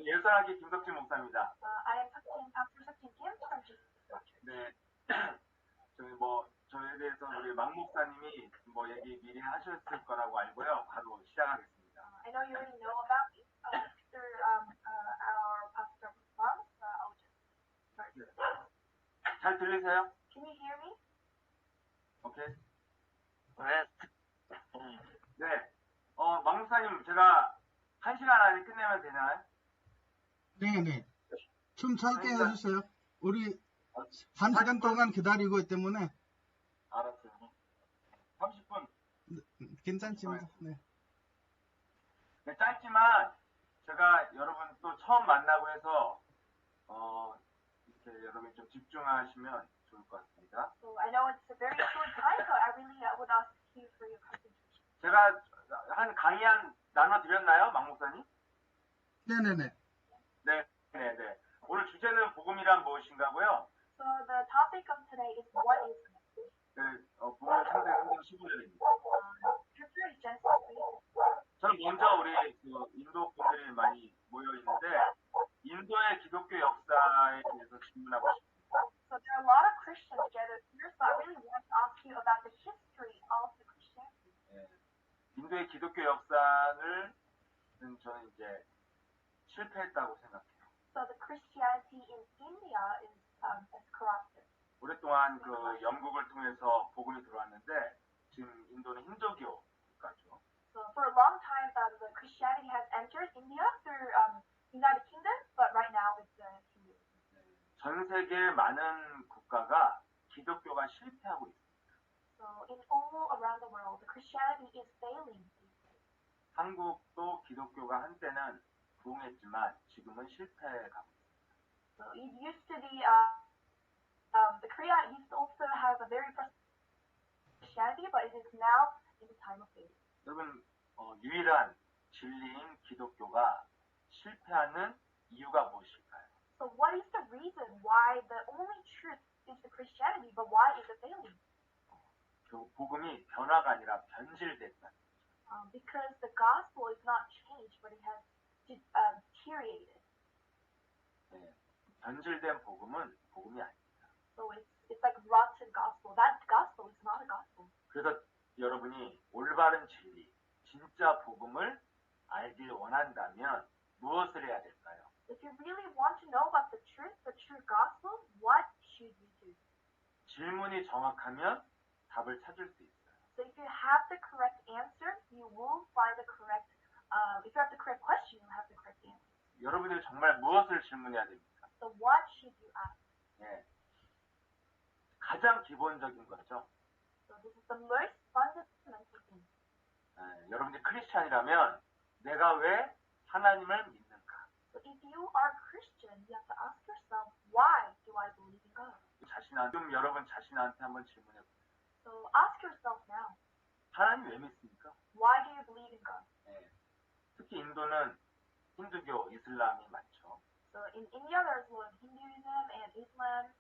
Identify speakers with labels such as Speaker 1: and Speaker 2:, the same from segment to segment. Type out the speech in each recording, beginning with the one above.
Speaker 1: 예선하기 김석진 목사입니다.
Speaker 2: I am Pastor Seokjin Kim from Jesus Church.
Speaker 1: 네. 저에 대해서 우리 막 목사님이 얘기 미리 하셨을 거라고 알고요. 바로 시작하겠습니다.
Speaker 2: I know you already know about me. Through our pastor Mang. I'll just start.
Speaker 1: 잘 들리세요?
Speaker 2: Can you hear me?
Speaker 1: 오케이. 네. 막 목사님, 제가 1시간 안에 끝내면 되나요?
Speaker 3: 네네. 좀 짧게 해주세요. 우리 1시간 동안 기다리고 있기 때문에.
Speaker 1: 알았어요. 30분.
Speaker 3: 괜찮습니다. 네.
Speaker 1: 네, 짧지만 제가 여러분 또 처음 만나고 해서 이렇게 여러분이 좀 집중하시면 좋을 것 같습니다.
Speaker 2: So I know it's a very short time, but I really would ask you for your concentration.
Speaker 1: 제가 한 강의 나눠드렸나요, 막 목사님?
Speaker 3: 네네네.
Speaker 1: 네. 오늘 주제는 복음이란 무엇인가고요.
Speaker 2: So the topic of today is what is gospel.
Speaker 1: 네, 복음은 창세기 3장 15절입니다.
Speaker 2: Scripture is Genesis 3.
Speaker 1: 저는 먼저 우리 인도 분들이 많이 모여 있는데 인도의 기독교 역사에 대해서 질문하고 싶습니다.
Speaker 2: So there are a lot of Christians gathered here, so I really want to ask you about the history of the Christianity.
Speaker 1: 네, 인도의 기독교 역사를 저는 이제 실패했다고 생각해요.
Speaker 2: So the Christianity in India is corrupted.
Speaker 1: 오랫동안 그 영국을 통해서 복음이 들어왔는데 지금 인도는 힌두교 국가죠.
Speaker 2: So for a long time, the Christianity has entered India through United Kingdom, but right now it's Hindu.
Speaker 1: 전 세계 많은 국가가 기독교가 실패하고 있습니다.
Speaker 2: So in all around the world, the Christianity is failing.
Speaker 1: 한국도 기독교가 한때는 부흥했지만 지금은 실패가고 있습니다.
Speaker 2: So it used to be the Korea used to also have a very prosperous Christianity, but it is now in the time of failure.
Speaker 1: 여러분 유일한 진리인 기독교가 실패하는 이유가 무엇일까요?
Speaker 2: So what is the reason why the only truth is the Christianity, but why is it failing?
Speaker 1: 복음이 변화가 아니라 변질됐다.
Speaker 2: Because the gospel is not changed, but it has deteriorated.
Speaker 1: 네, 변질된 복음은 복음이 아닙니다.
Speaker 2: So it's like rotten gospel. That gospel is not a gospel.
Speaker 1: 그래서 여러분이 올바른 진리, 진짜 복음을 알길 원한다면 무엇을 해야 될까요?
Speaker 2: If you really want to know about the true gospel, what should you do?
Speaker 1: 질문이 정확하면 답을 찾을 수 있어요.
Speaker 2: So if you have the correct answer, you will find the correct. If you have the correct question, you have the correct answer.
Speaker 1: 여러분들이 정말 무엇을 질문해야 됩니까?
Speaker 2: So what should you ask?
Speaker 1: 네, 가장 기본적인 거죠.
Speaker 2: So this is the most fundamental thing.
Speaker 1: 네, 여러분들이 크리스찬이라면 내가 왜 하나님을 믿는가?
Speaker 2: So if you are Christian, you have to ask yourself, why do I believe in God?
Speaker 1: 좀 여러분 자신한테 한번 질문해 보세요.
Speaker 2: So ask yourself now,
Speaker 1: 하나님 왜 믿습니까?
Speaker 2: why do you believe in God?
Speaker 1: 네, 특히 인도는 힌두교, 이슬람이 많죠.
Speaker 2: So in India, there's a lot of Hinduism and Islam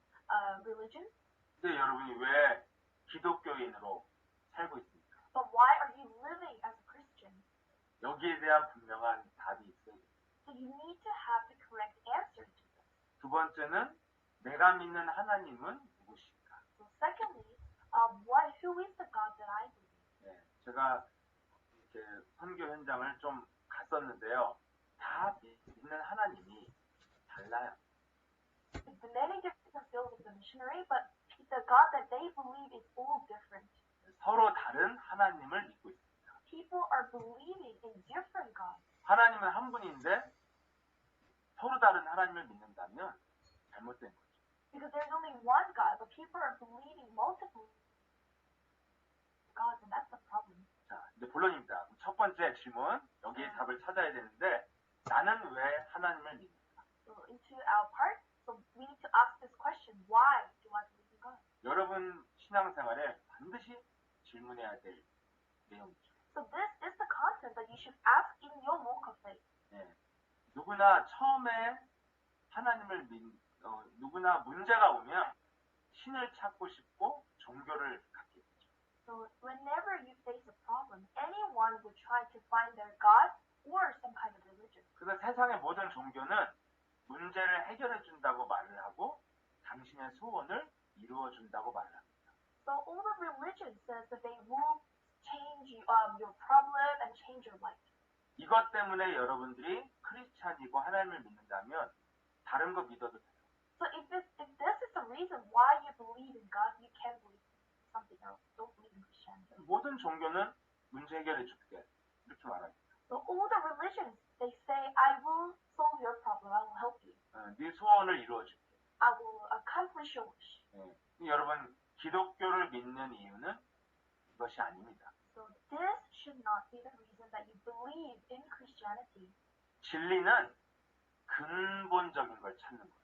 Speaker 2: religions.
Speaker 1: 근데 여러분이 왜 기독교인으로 살고 있습니까?
Speaker 2: But why are you living as a Christian?
Speaker 1: 여기에 대한 분명한 답이 있어요.
Speaker 2: So you need to have the correct answer to this.
Speaker 1: 두 번째는 내가 믿는 하나님은 누구신가?
Speaker 2: So secondly, who is the God that I believe?
Speaker 1: 네, 제가 이렇게 선교 현장을 좀 갔었는데요. 다 믿는 하나님이 달라요.
Speaker 2: It's many different fields of the missionary, but the God that they believe is all different.
Speaker 1: 서로 다른 하나님을 믿고 있습니다.
Speaker 2: People are believing in different gods.
Speaker 1: 하나님은 한 분인데 서로 다른 하나님을 믿는다면 잘못된 거죠.
Speaker 2: Because there's only one God, but people are believing multiple gods, and that's the problem.
Speaker 1: 자, 이제 본론입니다. 첫 번째 질문, 여기에 답을 찾아야 되는데 나는 왜 하나님을 믿는가?
Speaker 2: So into our part, so we need to ask this question: why do I believe in God?
Speaker 1: 여러분 신앙생활에 반드시 질문해야 될 내용이죠.
Speaker 2: So this is the content that you should ask in your walk of faith.
Speaker 1: 네, 누구나 처음에 하나님을 누구나 문제가 오면 신을 찾고 싶고 종교를 갖게 되죠.
Speaker 2: So whenever you face a problem, anyone would try to find their God or some kind of religion.
Speaker 1: 그래서 세상의 모든 종교는 문제를 해결해 준다고 말을 하고 당신의 소원을 이루어 준다고 말을 합니다.
Speaker 2: So all the religion says that they will change your problem and change your life.
Speaker 1: 이것 때문에 여러분들이 크리스찬이고 하나님을 믿는다면 다른 거 믿어도 돼요.
Speaker 2: So if this is the reason why you believe in God, you can believe in something else. Don't believe in Christianity.
Speaker 1: 모든 종교는 문제 해결해 줄게. 이렇게 말합니다.
Speaker 2: So all the religions, they say, I will solve your problem. I will help you.
Speaker 1: 네 소원을 이루어 줄게.
Speaker 2: I will accomplish your wish.
Speaker 1: 여러분 기독교를 믿는 이유는 이것이 아닙니다.
Speaker 2: So this should not be the reason that you believe in Christianity.
Speaker 1: 진리는 근본적인 걸 찾는 거예요.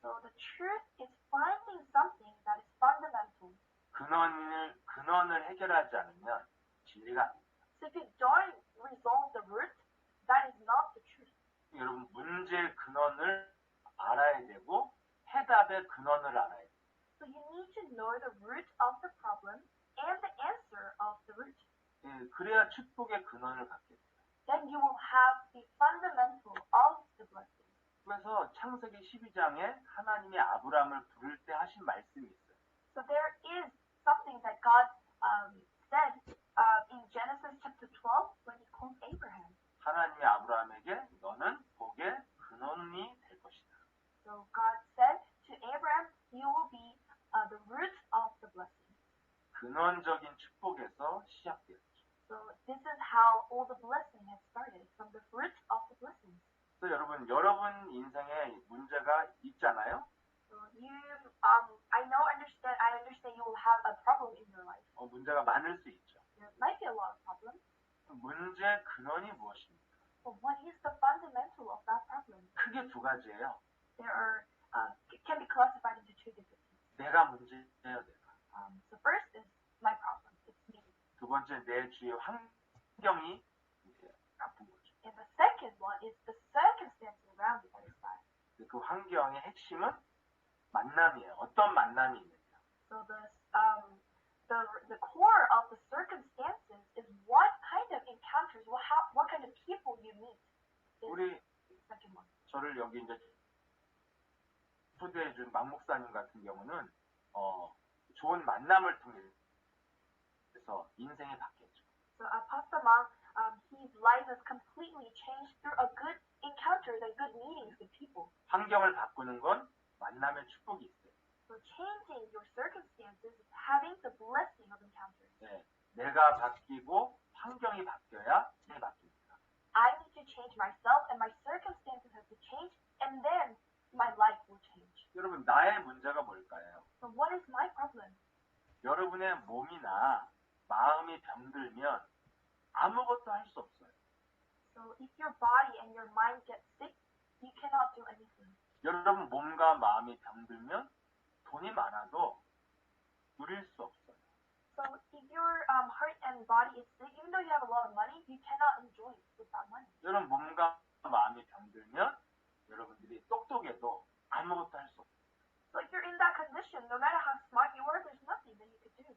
Speaker 2: So the truth is finding something that is fundamental.
Speaker 1: 근원을 해결하지 않으면 진리가 아닙니다.
Speaker 2: So if you don't resolve the root, that is not the truth.
Speaker 1: 여러분 문제의 근원을 알아야 되고 해답의 근원을 알아야 돼요.
Speaker 2: So you need to know the root of the problem and the answer of the root.
Speaker 1: 그래야 축복의 근원을 갖게 돼요.
Speaker 2: Then you will have the fundamental of the blessing.
Speaker 1: 그래서 창세기 12장에 하나님이 아브라함을 부를 때 하신 말씀이 있어요.
Speaker 2: So there is something that God said in Genesis chapter 12 when he called Abraham.
Speaker 1: 하나님이 아브라함에게 너는 복의 근원이 될 것이다.
Speaker 2: So God said to Abraham, you will be the root of the blessing.
Speaker 1: 근원적인 축복에서 시작되었죠.
Speaker 2: So this is how all the blessing has started, from the fruit of the blessing.
Speaker 1: 그래서 여러분 인생에 문제가 있잖아요.
Speaker 2: So I understand you will have a problem in your life.
Speaker 1: 문제가 많을 수 있죠.
Speaker 2: There might be a lot of problems.
Speaker 1: 문제의 근원이 무엇입니까?
Speaker 2: But what is the fundamental of that problem?
Speaker 1: 크게 두 가지예요.
Speaker 2: It can be classified into two different things.
Speaker 1: 내가 문제예요, 내가.
Speaker 2: So first is my problem. It's me.
Speaker 1: 두 번째 내 주위의 환경이 이제 나쁜 거죠.
Speaker 2: And the second one is the circumstances around me that is bad.
Speaker 1: 그 환경의 핵심은 만남이에요. 어떤 만남이 있느냐.
Speaker 2: So the core of the circumstances is what kind of encounters, what kind of people you meet.
Speaker 1: 우리
Speaker 2: The second one.
Speaker 1: 저를 여기 이제 초대해준 막 목사님 같은 경우는 좋은 만남을 통해서 인생이 바뀌었죠.
Speaker 2: So Pastor Mang, his life has completely changed through a good encounters and good meetings with people.
Speaker 1: 환경을 바꾸는 건 만남의 축복이 있어요.
Speaker 2: So changing your circumstances is having the blessing of encounters.
Speaker 1: 네, 내가 바뀌고 환경이 바뀌어야 인생이 바뀝니다.
Speaker 2: I need to change myself and my circumstances have to change and then my life will change.
Speaker 1: 여러분 나의 문제가 뭘까요?
Speaker 2: So what is my problem?
Speaker 1: 여러분의 몸이나 마음이 병들면 아무것도 할 수 없어요.
Speaker 2: So if your body and your mind get sick, you cannot do anything.
Speaker 1: 여러분 몸과 마음이 병들면 돈이 많아도 누릴 수 없어요.
Speaker 2: So if your heart and body is sick, even though you have a lot of money, you cannot enjoy it with that money.
Speaker 1: 여러분 몸과 마음이 병들면 여러분들이 똑똑해도 아무것도 할 수 없어요.
Speaker 2: So if you're in that condition, no matter how smart you are, there's nothing that you could do.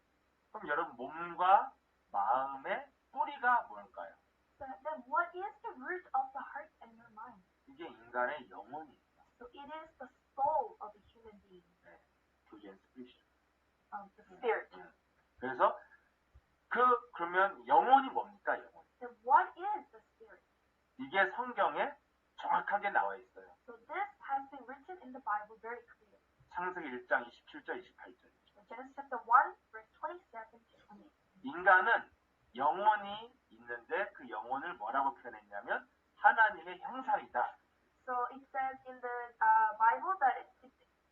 Speaker 1: 그럼 여러분 몸과 마음의 뿌리가 뭘까요?
Speaker 2: So then what is the root of the heart and your mind?
Speaker 1: 이게 인간의 영혼입니다.
Speaker 2: So it is the soul of a human being,
Speaker 1: 네, 교제는 스피릿.
Speaker 2: the spirit.
Speaker 1: 그래서 그러면 영혼이 뭡니까? 영혼.
Speaker 2: Then what is the spirit?
Speaker 1: 이게 성경에 정확하게 나와 있어요.
Speaker 2: So this has been written in the Bible very clearly.
Speaker 1: 창세기 1장 27절 28절이죠.
Speaker 2: So Genesis chapter 1, verse 27 to 28.
Speaker 1: 인간은 영혼이 있는데 그 영혼을 뭐라고 표현했냐면 하나님의 형상이다.
Speaker 2: So it says in the Bible that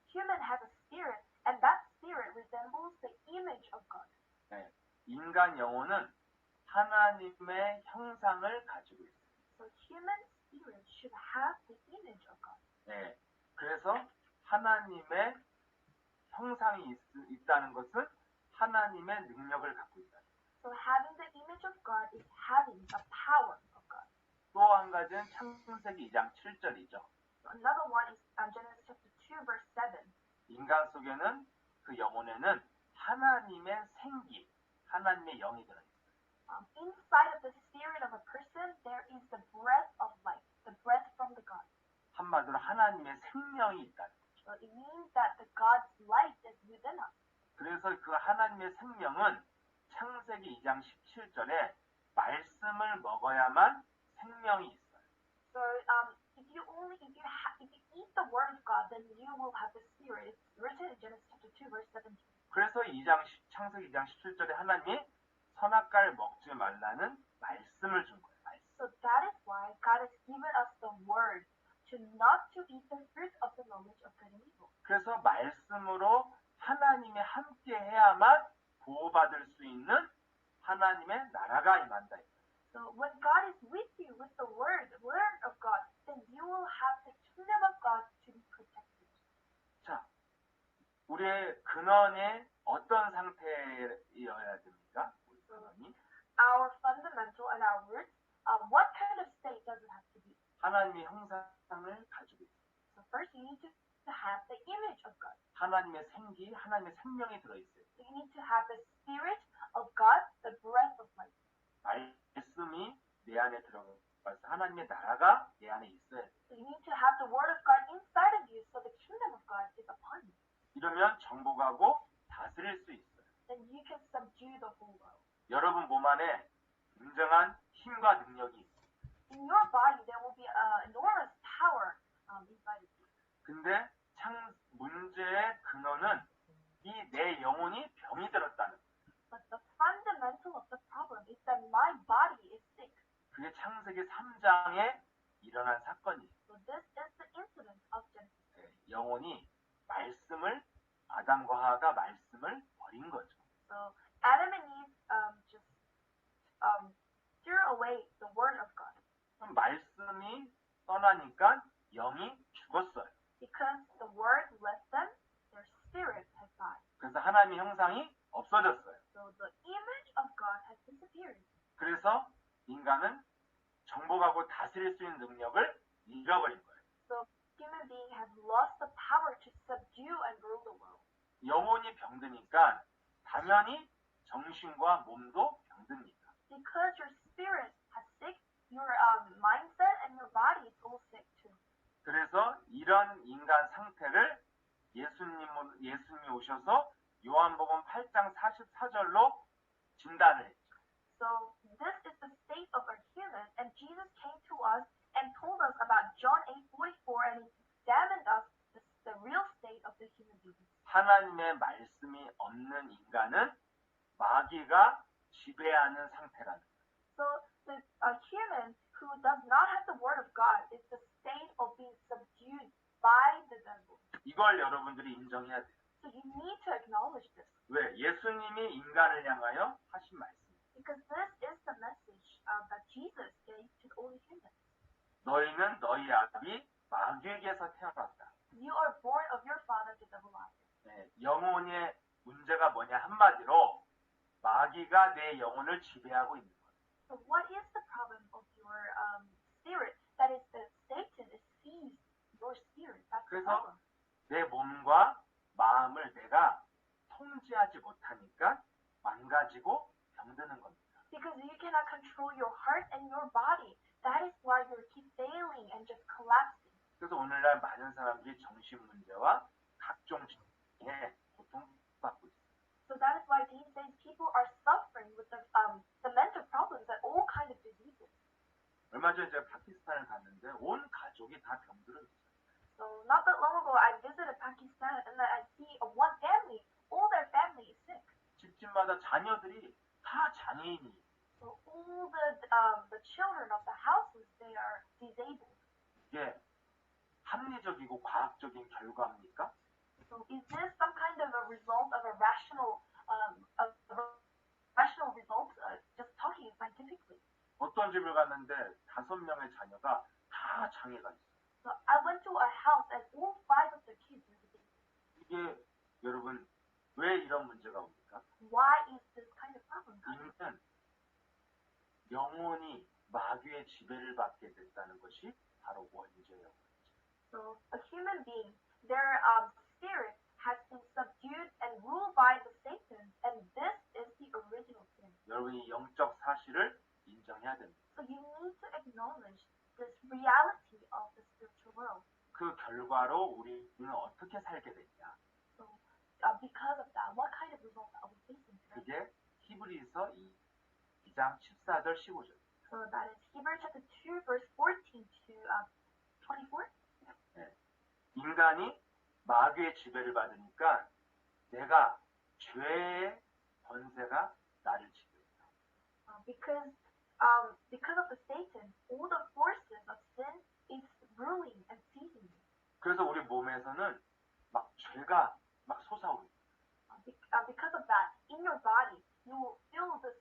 Speaker 2: human has a spirit, and that spirit resembles the image of God.
Speaker 1: 네, 인간 영혼은 하나님의 형상을 가지고 있어요.
Speaker 2: So human spirit should have the image of God.
Speaker 1: 네, 그래서 하나님의 형상이 있다는 것은 하나님의 능력을 갖고 있다.
Speaker 2: So having the image of God is having the power of God.
Speaker 1: 또 한 가지는 창세기 2장 7절이죠.
Speaker 2: So another one is Genesis chapter 2, verse 7.
Speaker 1: 인간 속에는 그 영혼에는 하나님의 생기, 하나님의 영이 들어있어요.
Speaker 2: Inside of the spirit of a person, there is the breath of life, the breath
Speaker 1: 하나님의 생명이 있다.
Speaker 2: So it means that the God's life is within us.
Speaker 1: 그래서 그 하나님의 생명은 창세기 2장 17절에 말씀을 먹어야만 생명이 있어요.
Speaker 2: So if you eat the word of God, then you will have the spirit. It's written in Genesis chapter 2, verse 17.
Speaker 1: 그래서 창세기 2장 17절에 하나님이 선악과를 먹지 말라는 말씀을 준 거예요. 말씀.
Speaker 2: So that is why God has given us the word to not to eat the fruit of the knowledge of good and evil.
Speaker 1: 그래서 말씀으로 하나님이 함께 해야만 보호받을 수 있는 하나님의 나라가 임한다.
Speaker 2: So when God is with you with the word of God, then you will have the kingdom of God to be protected.
Speaker 1: 자, 우리의 근원이 어떤 상태여야 됩니까? 우리 근원이
Speaker 2: Our fundamental and our roots, what kind of state does it have to be?
Speaker 1: 하나님의 형상을 가지고 있어요.
Speaker 2: So first you need to have the image of God.
Speaker 1: 하나님의 생기, 하나님의 생명이 들어있어요.
Speaker 2: So you need to have the spirit of God, the breath of life.
Speaker 1: 말씀이 내 안에 들어가서 하나님의 나라가 내 안에 있어야 돼요.
Speaker 2: So you need to have the word of God inside of you, so the kingdom of God is upon you.
Speaker 1: 이러면 정복하고 다스릴 수 있어요.
Speaker 2: Then you can subdue the whole world.
Speaker 1: 여러분 몸 안에 굉장한 힘과 능력이 있어요.
Speaker 2: In your body, there will be enormous power inside of you.
Speaker 1: 근데 문제의 근원은 이 내 영혼이 병이 들었다는 거예요.
Speaker 2: But the fundamental of the problem is that my body is sick.
Speaker 1: 그게 창세기 3장에 일어난 사건이에요.
Speaker 2: So this is the incident of Genesis.
Speaker 1: 영혼이 말씀을 아담과 하와가 말씀을 버린 거죠.
Speaker 2: So Adam and Eve just threw away the word of God
Speaker 1: 그럼 말씀이 떠나니까 영이 죽었어요.
Speaker 2: because the word left them. Their spirit has died.
Speaker 1: 그래서 하나님의 형상이 없어졌어요.
Speaker 2: So the image of God has disappeared.
Speaker 1: 그래서 인간은 정복하고 다스릴 수 있는 능력을 잃어버린 거예요.
Speaker 2: So human being has lost the power to subdue and rule the world.
Speaker 1: 영혼이 병드니까 당연히 정신과 몸도 병듭니다.
Speaker 2: Because your spirit has sick, your mindset and your body is all sick too.
Speaker 1: 그래서 이런 인간 상태를 예수님이 오셔서 요한복음 8장 44절로 진단을 했죠.
Speaker 2: So this is the state of a human, and Jesus came to us and told us about John 8:44, and he examined us the real state of the human being.
Speaker 1: 하나님의 말씀이 없는 인간은 마귀가 지배하는 상태라는 거예요.
Speaker 2: So a human who does not have the word of God is the state of being subdued by the devil.
Speaker 1: 이걸 여러분들이 인정해야 돼요.
Speaker 2: So you need to acknowledge this.
Speaker 1: 왜? 예수님이 인간을 향하여 하신 말씀.
Speaker 2: Because this is the message that Jesus gave to all humans.
Speaker 1: 너희는 너희 아비 마귀에게서 태어났다.
Speaker 2: You are born of your father, the devil lies.
Speaker 1: 네, 영혼의 문제가 뭐냐 한마디로 마귀가 내 영혼을 지배하고 있는 거예요.
Speaker 2: So what is the problem of your spirit? That is that Satan is seized your spirit. That's the
Speaker 1: 그래서
Speaker 2: problem.
Speaker 1: 내 몸과 마음을 내가 통제하지 못하니까 망가지고 병드는 겁니다.
Speaker 2: Because you cannot control your heart and your body. That is why you keep failing and just collapsing.
Speaker 1: 그래서 오늘날 많은 사람들이 정신 문제와 각종 질병에 고통받고 있어요.
Speaker 2: So that is why these days people are suffering with the mental problems and all kinds of diseases.
Speaker 1: 얼마 전에 제가 파키스탄을 갔는데 온 가족이 다 병들어 있어요.
Speaker 2: So not that long ago, I visited Pakistan and I see one family, all their family is sick.
Speaker 1: 집집마다 자녀들이 다 장애인이.
Speaker 2: So all the children of the houses, they are disabled.
Speaker 1: 이게 합리적이고 과학적인 결과입니까?
Speaker 2: So is this some kind of a result of a rational result, just talking scientifically?
Speaker 1: 어떤 집을 갔는데 5명의 자녀가 다 장애가 있어요.
Speaker 2: So I went to a house and all 5 of the kids were disabled.
Speaker 1: 이게 여러분 왜 이런 문제가 옵니까?
Speaker 2: Why is this kind of problem coming?
Speaker 1: 이는 영혼이 마귀의 지배를 받게 됐다는 것이 바로 원죄예요.
Speaker 2: So a human being, their spirit has been subdued and ruled by the Satan, and this is the original sin.
Speaker 1: 여러분이 영적 사실을 인정해야 됩니다.
Speaker 2: So you need to acknowledge this reality of the spiritual world.
Speaker 1: 그 그 결과로 우리는 어떻게 살게 됐냐?
Speaker 2: So, because of that, what kind of results are we facing today?
Speaker 1: 그게 히브리서 2장 14절 15절.
Speaker 2: So that is Hebrews chapter 2, verse 14 to 24.
Speaker 1: 인간이 마귀의 지배를 받으니까 내가 죄의 권세가 나를 지배했다.
Speaker 2: Because of the Satan, all the forces of sin is ruling and seizing you.
Speaker 1: 그래서 우리 몸에서는 막 죄가 막 솟아오르고
Speaker 2: Because of that, in your body, you will feel this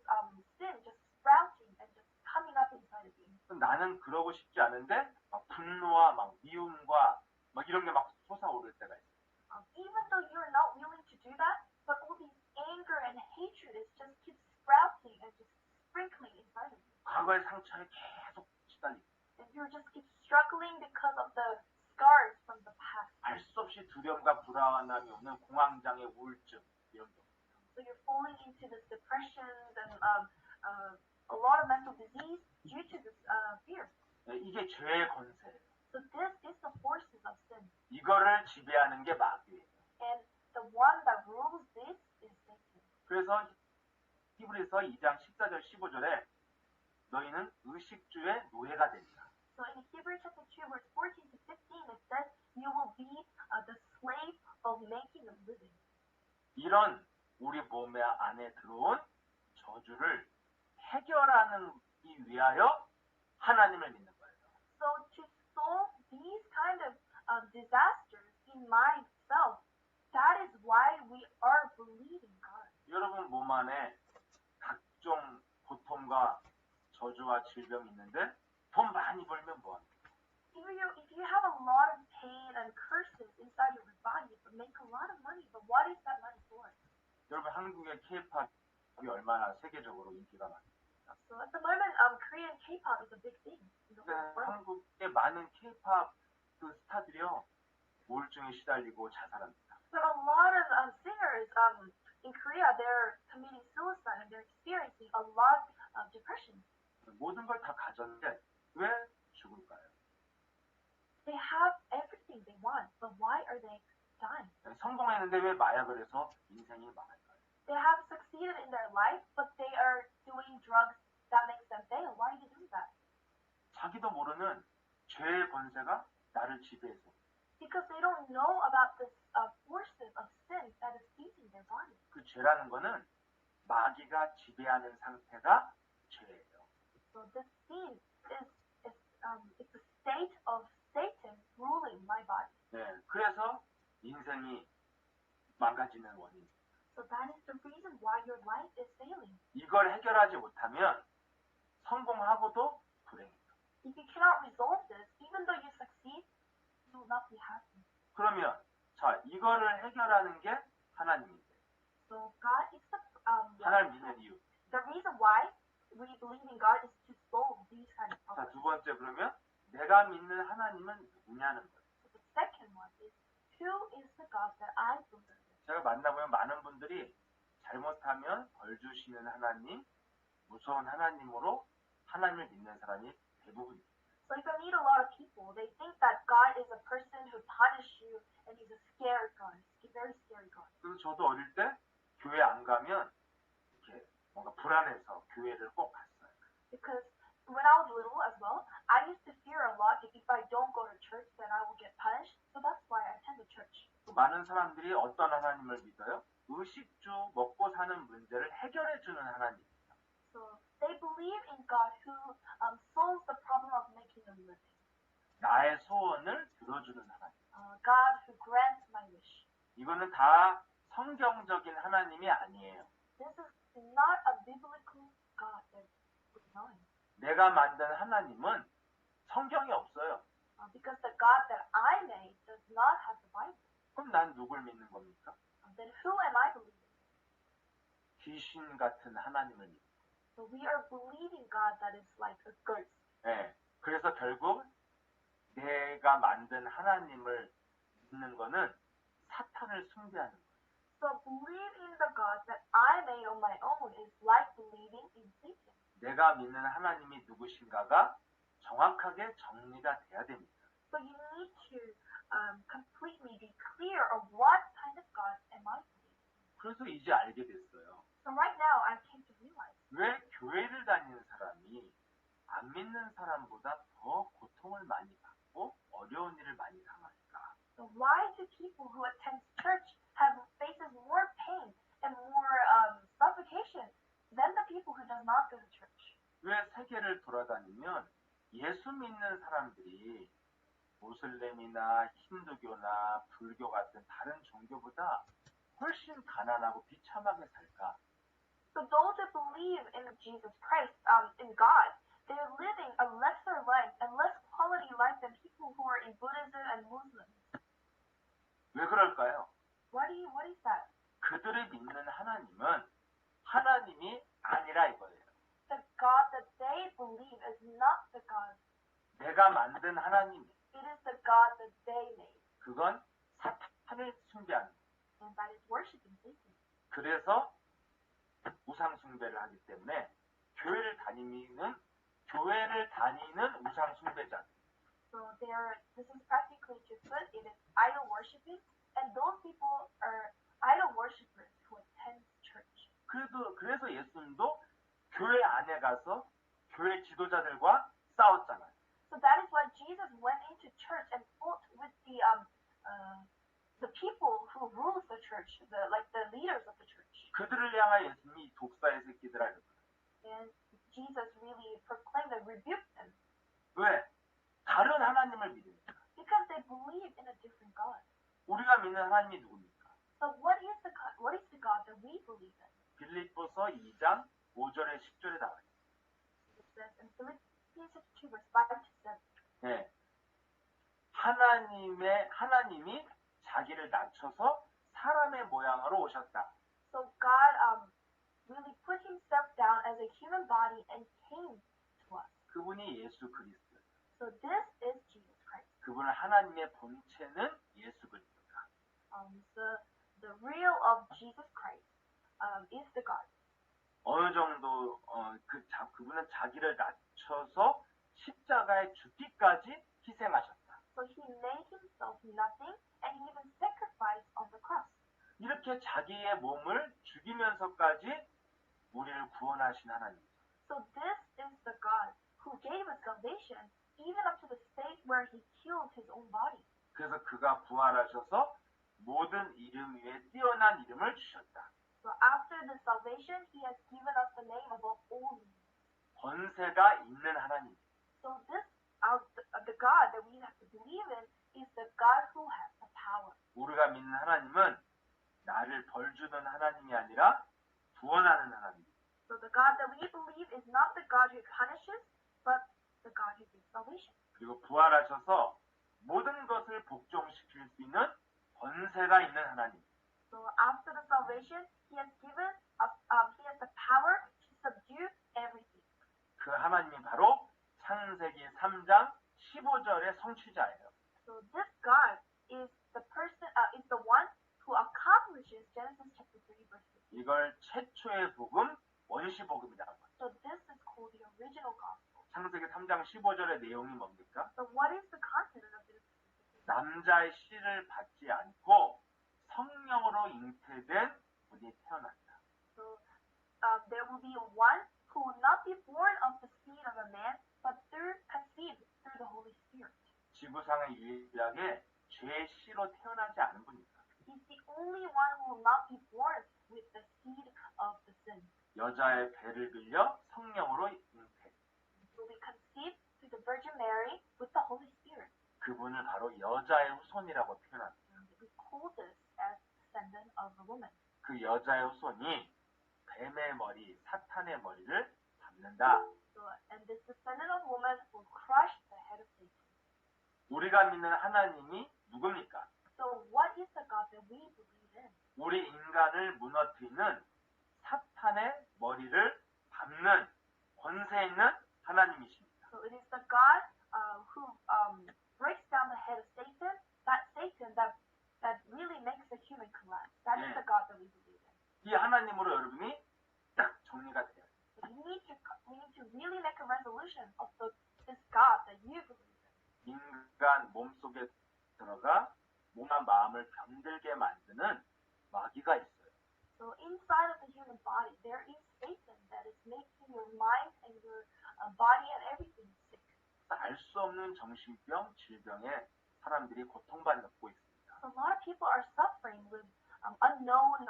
Speaker 2: sin just sprouting and just coming up inside of you.
Speaker 1: 나는 그러고 싶지 않은데 막 분노와 막 미움과 막 이런 게 막 솟아오를 때가 있어요.
Speaker 2: Even though you're not willing to do that, but all these anger and hatred is just keep sprouting and just sprinkling inside of you.
Speaker 1: 과거의 상처에 계속 시달리고
Speaker 2: And you just keep struggling because of the scars from the past.
Speaker 1: 알 수 없이 두려움과 불안함이 오는 공황장애 우울증 이런 거.
Speaker 2: So you're falling into this depressions and a lot of mental disease due to this fear.
Speaker 1: 이게 죄의 권세예요.
Speaker 2: So this is the forces of sin.
Speaker 1: 이거를 지배하는 게 마귀예요.
Speaker 2: And the one that rules this is Satan.
Speaker 1: 그래서 히브리서 2장 14절 15절에 너희는 의식주의 노예가 된다.
Speaker 2: So in Hebrews chapter 2 verse 14 to 15 it says you will be the slave of making a living.
Speaker 1: 이런 우리 몸 안에 들어온 저주를 해결하기 위하여 하나님을 믿는 거예요.
Speaker 2: So to solve these kind of disasters in myself, that is why we are believing God.
Speaker 1: 여러분 몸 안에 각종 고통과 저주와 질병이 있는데 돈 많이 벌면 뭐합니까?
Speaker 2: If you have a lot of pain and curses inside your body, but make a lot of money, but what is that money for?
Speaker 1: 여러분 한국의 K-팝이 얼마나 세계적으로 인기가 많아요.
Speaker 2: So at the moment, Korean K-pop is a big thing in the
Speaker 1: 근데
Speaker 2: whole world.
Speaker 1: 한국의 많은 K-팝 그 스타들이요 우울증에 시달리고 자살합니다.
Speaker 2: But a lot of singers in Korea, they're committing suicide and they're experiencing a lot of depression.
Speaker 1: 모든 걸 다 가졌는데 왜 죽을까요?
Speaker 2: They have everything they want, but why are they dying?
Speaker 1: 성공했는데 왜 마약을 해서 인생이 망할까요?
Speaker 2: They have succeeded in their life, but they are doing drugs that makes them fail. Why are they doing that?
Speaker 1: 자기도 모르는 죄의 권세가 나를 지배해서
Speaker 2: Because they don't know about this forces of sin that is seizing their body.
Speaker 1: 그 죄라는 거는 마귀가 지배하는 상태가 죄예요.
Speaker 2: So this sin is it's a state of Satan ruling my body.
Speaker 1: 네, 그래서 인생이 망가지는 원인.
Speaker 2: So that is the reason why your life is failing.
Speaker 1: 이걸 해결하지 못하면 성공하고도 불행해요.
Speaker 2: If you cannot resolve this, even though you succeed, you will not be happy.
Speaker 1: 그러면 자 이거를 해결하는 게 하나님인데
Speaker 2: So God is
Speaker 1: 하나님 믿는 이유.
Speaker 2: the reason why we believe in God is to solve these kind of
Speaker 1: 자,
Speaker 2: problems.
Speaker 1: 두 번째 그러면 내가 믿는 하나님은 누구냐는 거예요.
Speaker 2: So the second one is who is the God that I believe in?
Speaker 1: 제가 만나보면 많은 분들이 잘못하면 벌 주시는 하나님, 무서운 하나님으로 하나님을 믿는 사람이 대부분입니다.
Speaker 2: So if I meet a lot of people, they think that God is a person who punishes you and he's a scary God, a very scary God.
Speaker 1: 그래서 저도 어릴 때 교회 안 가면 이렇게 뭔가 불안해서 교회를 꼭 갔어요.
Speaker 2: Because when I was little as well, I used to fear a lot if I don't go to church, then I will get punished. So that's why I attended church.
Speaker 1: 또 많은 사람들이 어떤 하나님을 믿어요? 의식주 먹고 사는 문제를 해결해 주는 하나님.
Speaker 2: So they believe in God who solves the problem of making a living.
Speaker 1: 나의 소원을 들어주는 하나님.
Speaker 2: God who grants my wish.
Speaker 1: 이거는 다 성경적인 하나님이 아니에요.
Speaker 2: This is not a biblical God that we're knowing.
Speaker 1: 내가 만든 하나님은 성경이 없어요.
Speaker 2: Because the God that I made does not have the Bible.
Speaker 1: 그럼 난 누굴 믿는 겁니까?
Speaker 2: Then who am I believing?
Speaker 1: 귀신 같은 하나님을 믿는.
Speaker 2: So we are believing God that is like a ghost.
Speaker 1: 네. 그래서 결국 내가 만든 하나님을 믿는 거는 사탄을 숭배하는 거예요.
Speaker 2: So believing the God that I made on my own is like believing in Satan.
Speaker 1: 내가 믿는 하나님이 누구신가가 정확하게 정리가 돼야 됩니다.
Speaker 2: So you need to completely be clear of what kind of God am I believing.
Speaker 1: 그래서 이제 알게 됐어요.
Speaker 2: So right now I came to realize
Speaker 1: 왜 교회를 다니는 사람이 안 믿는 사람보다 더 고통을 많이 받고 어려운 일을 많이 당할까?
Speaker 2: so why do people who attend church faces more pain and more suffocation than the people who does not go to church?
Speaker 1: 왜 세계를 돌아다니면 예수 믿는 사람들이 모슬렘이나 힌두교나 불교 같은 다른 종교보다 훨씬 가난하고 비참하게 살까?
Speaker 2: So those who believe in Jesus Christ, in God, they are living a lesser life and less quality life than people who are in Buddhism and Muslim.
Speaker 1: 왜 그럴까요?
Speaker 2: What is that?
Speaker 1: 그들이 믿는 하나님은 하나님이 아니라 이거예요.
Speaker 2: The God that they believe is not the God.
Speaker 1: 내가 만든 하나님,
Speaker 2: It is the God that they made.
Speaker 1: 그건 사탄을 숭배하는 거예요.
Speaker 2: And that is worshiping Satan.
Speaker 1: 그래서 우상 숭배를 하기 때문에 교회를 다니는 우상 숭배자.
Speaker 2: So this is practically to put it is idol worshiping, and those people are idol worshippers who attend church.
Speaker 1: 그래서 예수님도 교회 안에 가서 교회 지도자들과 싸웠잖아요.
Speaker 2: So that is why Jesus went into church and fought with the people who rules the church, the leaders of the church.
Speaker 1: 그들을 향하여 예수님이 독사의 새끼들아 이랬어요.
Speaker 2: And Jesus really proclaimed and rebuked them
Speaker 1: 왜? 다른 하나님을 믿으니까.
Speaker 2: because they believe in a different God.
Speaker 1: 우리가 믿는 하나님이 누굽니까?
Speaker 2: So what is the God that we believe in?
Speaker 1: 빌립보서 2장 5절에 10절에 나와요.
Speaker 2: It says in Philippians 2 verse 5 to 7.
Speaker 1: 네. 하나님이 자기를 낮춰서 사람의 모양으로 오셨다.
Speaker 2: So God really put himself down as a human body and came to us.
Speaker 1: 그분이 예수 그리스도.
Speaker 2: So this is Jesus Christ.
Speaker 1: 그분은 하나님의 본체는 예수 그리스도다.
Speaker 2: The real of Jesus Christ is the God.
Speaker 1: 어느 정도 그분은 자기를 낮춰서 십자가에 죽기까지 희생하셨다.
Speaker 2: So he made himself nothing and he even sacrificed on the cross.
Speaker 1: 이렇게 자기의 몸을 죽이면서까지 우리를 구원하신 하나님.
Speaker 2: So this is the God who gave us salvation even up to the state where he killed his own body.
Speaker 1: 그래서 그가 부활하셔서 모든 이름 위에 뛰어난 이름을 주셨다.
Speaker 2: So after the salvation, he has given us the name above all names.
Speaker 1: 권세가 있는 하나님.
Speaker 2: So this, the God that we have to believe in is the God who has the power.
Speaker 1: 우리가 믿는 하나님은 나를 벌주는 하나님이 아니라 구원하는 하나님.
Speaker 2: So the God that we believe is not the God who punishes, but the God who gives salvation.
Speaker 1: 그리고 부활하셔서 모든 것을 복종시킬 수 있는 권세가 있는 하나님.
Speaker 2: So after the salvation, he has given us, he has the power to subdue everything.
Speaker 1: 그 하나님이 바로 창세기 3장 15절의 성취자예요.
Speaker 2: So this God is the one who accomplishes Genesis chapter 3 verse 15.
Speaker 1: 이걸 최초의 복음, 원시복음이라고 합니다.
Speaker 2: So this is called the original gospel.
Speaker 1: 창세기 3장 15절의 내용이 뭡니까?
Speaker 2: So what is the content of this?
Speaker 1: 남자의 씨를 받지 않고 성령으로 잉태된 분이 태어났다.
Speaker 2: So there will be one who will not be born of the seed of a man, but conceived through the Holy Spirit.
Speaker 1: 지구상에 유일하게 죄의 씨로 태어나지 않은 분이다.
Speaker 2: He's the only one who will not be born with the seed of the sin.
Speaker 1: 여자의 배를 빌려 성령으로 잉태.
Speaker 2: He will be conceived through the Virgin Mary with the Holy Spirit.
Speaker 1: 그분을 바로 여자의 후손이라고 표현합니다.
Speaker 2: We call this as descendant of a woman.
Speaker 1: 그 여자의 후손이 뱀의 머리, 사탄의 머리를 밟는다.
Speaker 2: So, and this descendant of woman will crush the head of Satan.
Speaker 1: 우리가 믿는 하나님이 누굽니까?
Speaker 2: So what is the God that we believe in?
Speaker 1: 우리 인간을 무너뜨리는 사탄의 머리를 밟는 권세 있는 하나님이십니다.
Speaker 2: So it is the God who breaks down the head of Satan, that really makes the human collapse. That is the God that we believe in.
Speaker 1: 이 하나님으로 여러분이 딱 정리가 돼요.
Speaker 2: So we need to really make a resolution of this God that you believe in.
Speaker 1: 인간 몸속에 들어가 몸과 마음을 병들게 만드는 마귀가 있어요.
Speaker 2: So inside of the human body, there is Satan that is making your mind and your body and everything sick.
Speaker 1: 알 수 없는 정신병, 질병에 사람들이 고통받고 있습니다.
Speaker 2: So a lot of people are suffering with unknown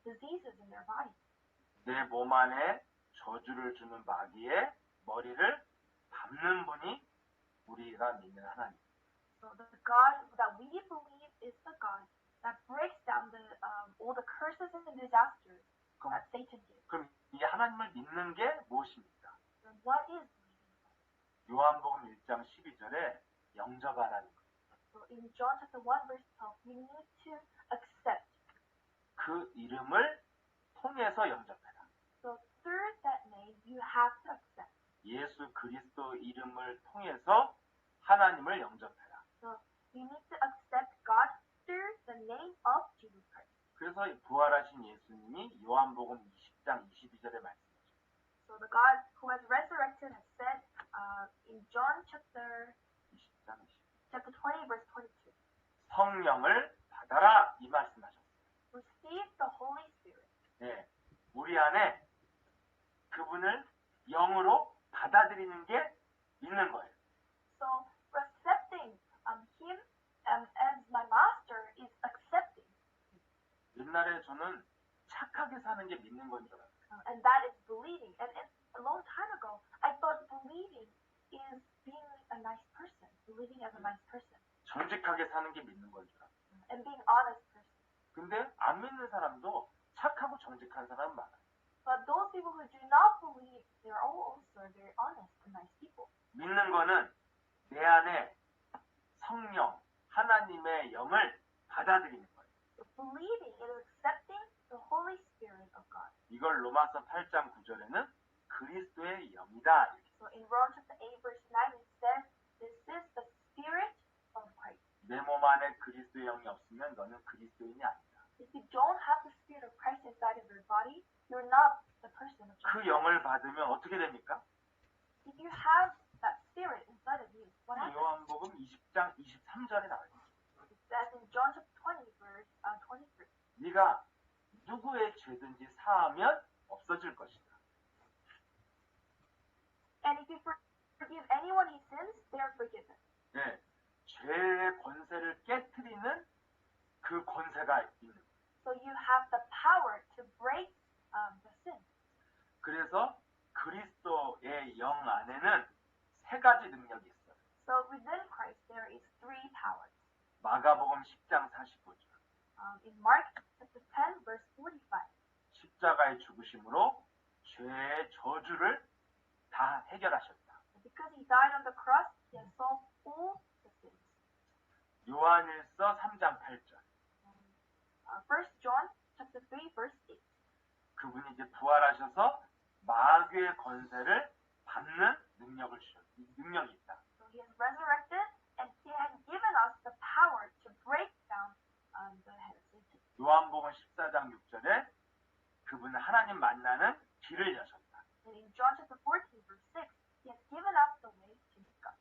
Speaker 2: diseases in their body.
Speaker 1: 내 몸 안에 저주를 주는 마귀의 머리를 밟는 분이 우리가 믿는 하나님.
Speaker 2: So the God that we believe is the God that breaks down all the curses and disasters
Speaker 1: 그럼,
Speaker 2: that Satan gives.
Speaker 1: 그럼 이 하나님을 믿는 게 무엇입니까?
Speaker 2: And what is believing?
Speaker 1: 요한복음 1장 12절에 영접하라는 것.
Speaker 2: So in John chapter 1 verse 12, we need to accept.
Speaker 1: 그 이름을 통해서 영접해라.
Speaker 2: So through that name, you have to accept.
Speaker 1: 예수 그리스도 이름을 통해서 하나님을 영접해라.
Speaker 2: So you need to accept God through the name of Jesus Christ.
Speaker 1: 그래서 부활하신 예수님이 요한복음 20장 22절에 말씀하셨어요.
Speaker 2: So the God who has resurrected has said in John chapter
Speaker 1: 20장
Speaker 2: 20 verse 22,
Speaker 1: 성령을 받아라 이 말씀하셨어요.
Speaker 2: receive the Holy Spirit.
Speaker 1: 네, 우리 안에 그분을 영으로 받아들이는 게 믿는 거예요.
Speaker 2: So accepting Him as my master is accepting,
Speaker 1: 옛날에 저는 착하게 사는 게 믿는 건 줄 알았어요.
Speaker 2: and that is believing. And a long time ago, I thought believing is being a nice person, believing as a nice person,
Speaker 1: 정직하게 사는 게 믿는 건 줄 알았어요.
Speaker 2: and being honest person.
Speaker 1: 근데 안 믿는 사람도 착하고 정직한 사람 많아요.
Speaker 2: But those people who do not believe, they're all also very honest and nice people.
Speaker 1: 믿는 거는 내 안에 성령, 하나님의 영을 받아들이는 거예요.
Speaker 2: So believing is accepting the Holy Spirit of God.
Speaker 1: 이걸 로마서 8장 9절에는 그리스도의 영이다. 이렇게.
Speaker 2: So in Romans chapter 8 verse 9 it says, this is the Spirit of Christ.
Speaker 1: 내 몸 안에 그리스도의 영이 없으면 너는 그리스도인이 아니다.
Speaker 2: If you don't have the Spirit of Christ inside of your body, you're not the person of
Speaker 1: 그
Speaker 2: Jesus.
Speaker 1: 영을 받으면 어떻게 됩니까?
Speaker 2: If you have that Spirit inside of you, what happens?
Speaker 1: 요한복음 20장 23절에 나와요.
Speaker 2: It says in John chapter 20 verse 23.
Speaker 1: 네가 누구의 죄든지 사하면 없어질 것이다.
Speaker 2: And if you forgive anyone his sins, they are forgiven.
Speaker 1: 네, 죄의 권세를 깨트리는 그 권세가 있는 거예요.
Speaker 2: So you have the power to break the sin.
Speaker 1: 그래서 그리스도의 영 안에는 세 가지 능력이 있어요.
Speaker 2: So within Christ there is three powers.
Speaker 1: 마가복음 10장 45절.
Speaker 2: In Mark chapter 10 verse 45.
Speaker 1: 십자가의 죽으심으로 죄의 저주를 다 해결하셨다.
Speaker 2: Because he died on the cross, he has solved all the sins.
Speaker 1: 요한일서 3장 8절.
Speaker 2: 1 John chapter 3 verse 8.
Speaker 1: 그분이 이제 부활하셔서 마귀의 권세를 받는 능력이 있다.
Speaker 2: So he has resurrected and he has given us the power to break down the head of Satan.
Speaker 1: 요한복음 14장 6절에 그분은 하나님 만나는 길을 여셨다.
Speaker 2: And in John chapter 14 verse 6, he has given us the way to God.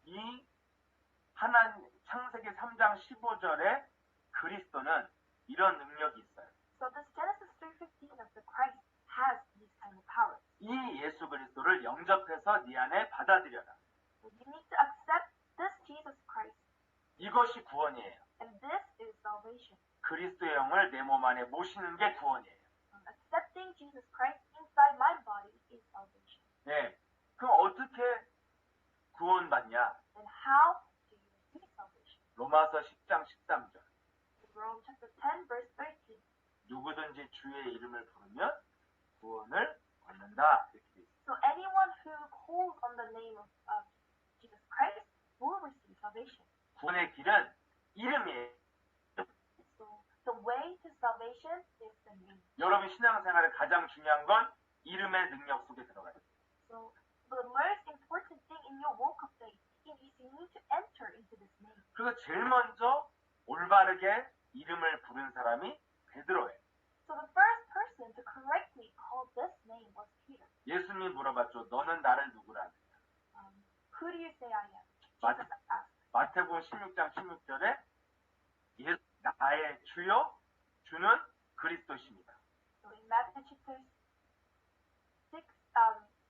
Speaker 1: 이 창세기 3장 15절에 그리스도는 이런 능력이 있어요.
Speaker 2: So this Genesis 3:15 of the Christ has these kind of powers.
Speaker 1: 이 예수 그리스도를 영접해서 네 안에 받아들여라.
Speaker 2: So you need to accept this Jesus Christ,
Speaker 1: 이것이 구원이에요.
Speaker 2: and this is salvation.
Speaker 1: 그리스도의 영을 내 몸 안에 모시는 게 구원이에요.
Speaker 2: Accepting Jesus Christ inside my body is salvation.
Speaker 1: 네. 그럼 어떻게 구원받냐?
Speaker 2: And how do you receive salvation?
Speaker 1: 로마서 10장 13절.
Speaker 2: Romans chapter 10 verse 13.
Speaker 1: 누구든지 주의 이름을 부르면 구원을 얻는다. 이렇게 돼 있어요.
Speaker 2: So anyone who calls on the name of Jesus Christ will receive salvation.
Speaker 1: 구원의 길은 이름이에요.
Speaker 2: So the way to salvation is the name.
Speaker 1: 여러분 신앙생활에 가장 중요한 건 이름의 능력 속에 들어가요.
Speaker 2: So the most important thing in your walk of faith is you need to enter into this name.
Speaker 1: 그래서 제일 먼저 올바르게 이름을 부른 사람이 베드로예요.
Speaker 2: So the first person to correctly call this name was Peter.
Speaker 1: 예수님이 물어봤죠. 너는 나를 누구라 하느냐?
Speaker 2: Who do you say I am? Jesus asked.
Speaker 1: 마태복음 16장 16절에 나의 주요 주는 그리스도십니다.
Speaker 2: So in Matthew chapter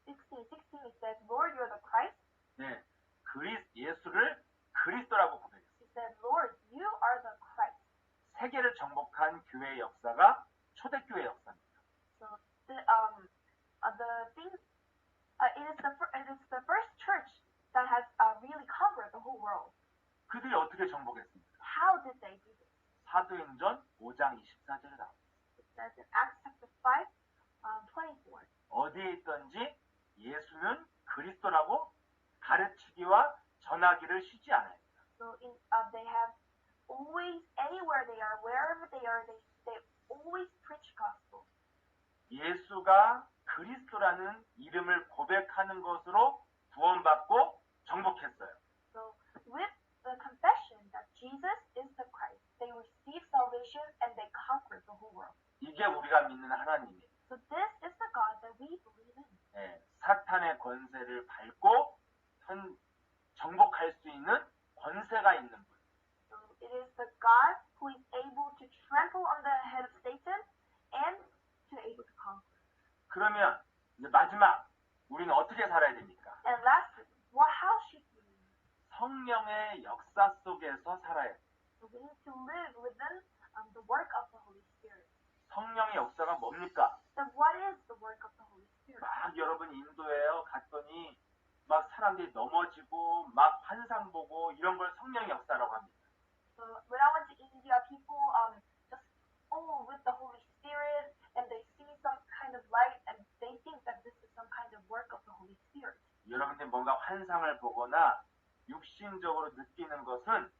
Speaker 2: 16, it says, Lord, you're the Christ.
Speaker 1: 네, 예수를 그리스도라고 고백했어요.
Speaker 2: He said, Lord, you are the Christ.
Speaker 1: 세계를 정복한 교회의 역사가 초대교회 역사입니다.
Speaker 2: So it is the first church that has really conquered the whole world.
Speaker 1: 그들이 어떻게 정복했습니까?
Speaker 2: How did they do this?
Speaker 1: 사도행전 5장 24절에 나옵니다.
Speaker 2: It says in Acts chapter 5, 24.
Speaker 1: 어디에 있든지 예수는 그리스도라고 가르치기와 전하기를 쉬지 않아요.
Speaker 2: So they have always, anywhere they are, wherever they are, they always preach gospel.
Speaker 1: 예수가 그리스도라는 이름을 고백하는 것으로 구원받고 정복했어요.
Speaker 2: So with the confession that Jesus is the Christ, they receive salvation and they conquer the whole world.
Speaker 1: 이게 우리가 믿는 하나님이에요.
Speaker 2: So this is the God that we believe in.
Speaker 1: 예, 사탄의 권세를 밟고 정복할 수 있는 권세가 있는 분.
Speaker 2: So it is the God who is able to trample on the head of Satan and to able to conquer.
Speaker 1: 그러면 이제 마지막 우리는 어떻게 살아야 됩니까?
Speaker 2: And lastly, how should we live?
Speaker 1: 성령의 역사 속에서 살아야 돼요.
Speaker 2: So we need to live within the work of the Holy Spirit.
Speaker 1: 성령의 역사가 뭡니까?
Speaker 2: So what is the work of the Holy Spirit?
Speaker 1: 막 여러분 인도에 갔더니 막 사람들이 넘어지고 막 환상 보고 이런 걸 성령의 역사라고 합니다.
Speaker 2: So when I went to India, people just with the Holy Spirit and they see some kind of light and they think that this is some kind of work of the Holy Spirit.
Speaker 1: 여러분들이 뭔가 환상을 보거나 육신적으로 느끼는 것은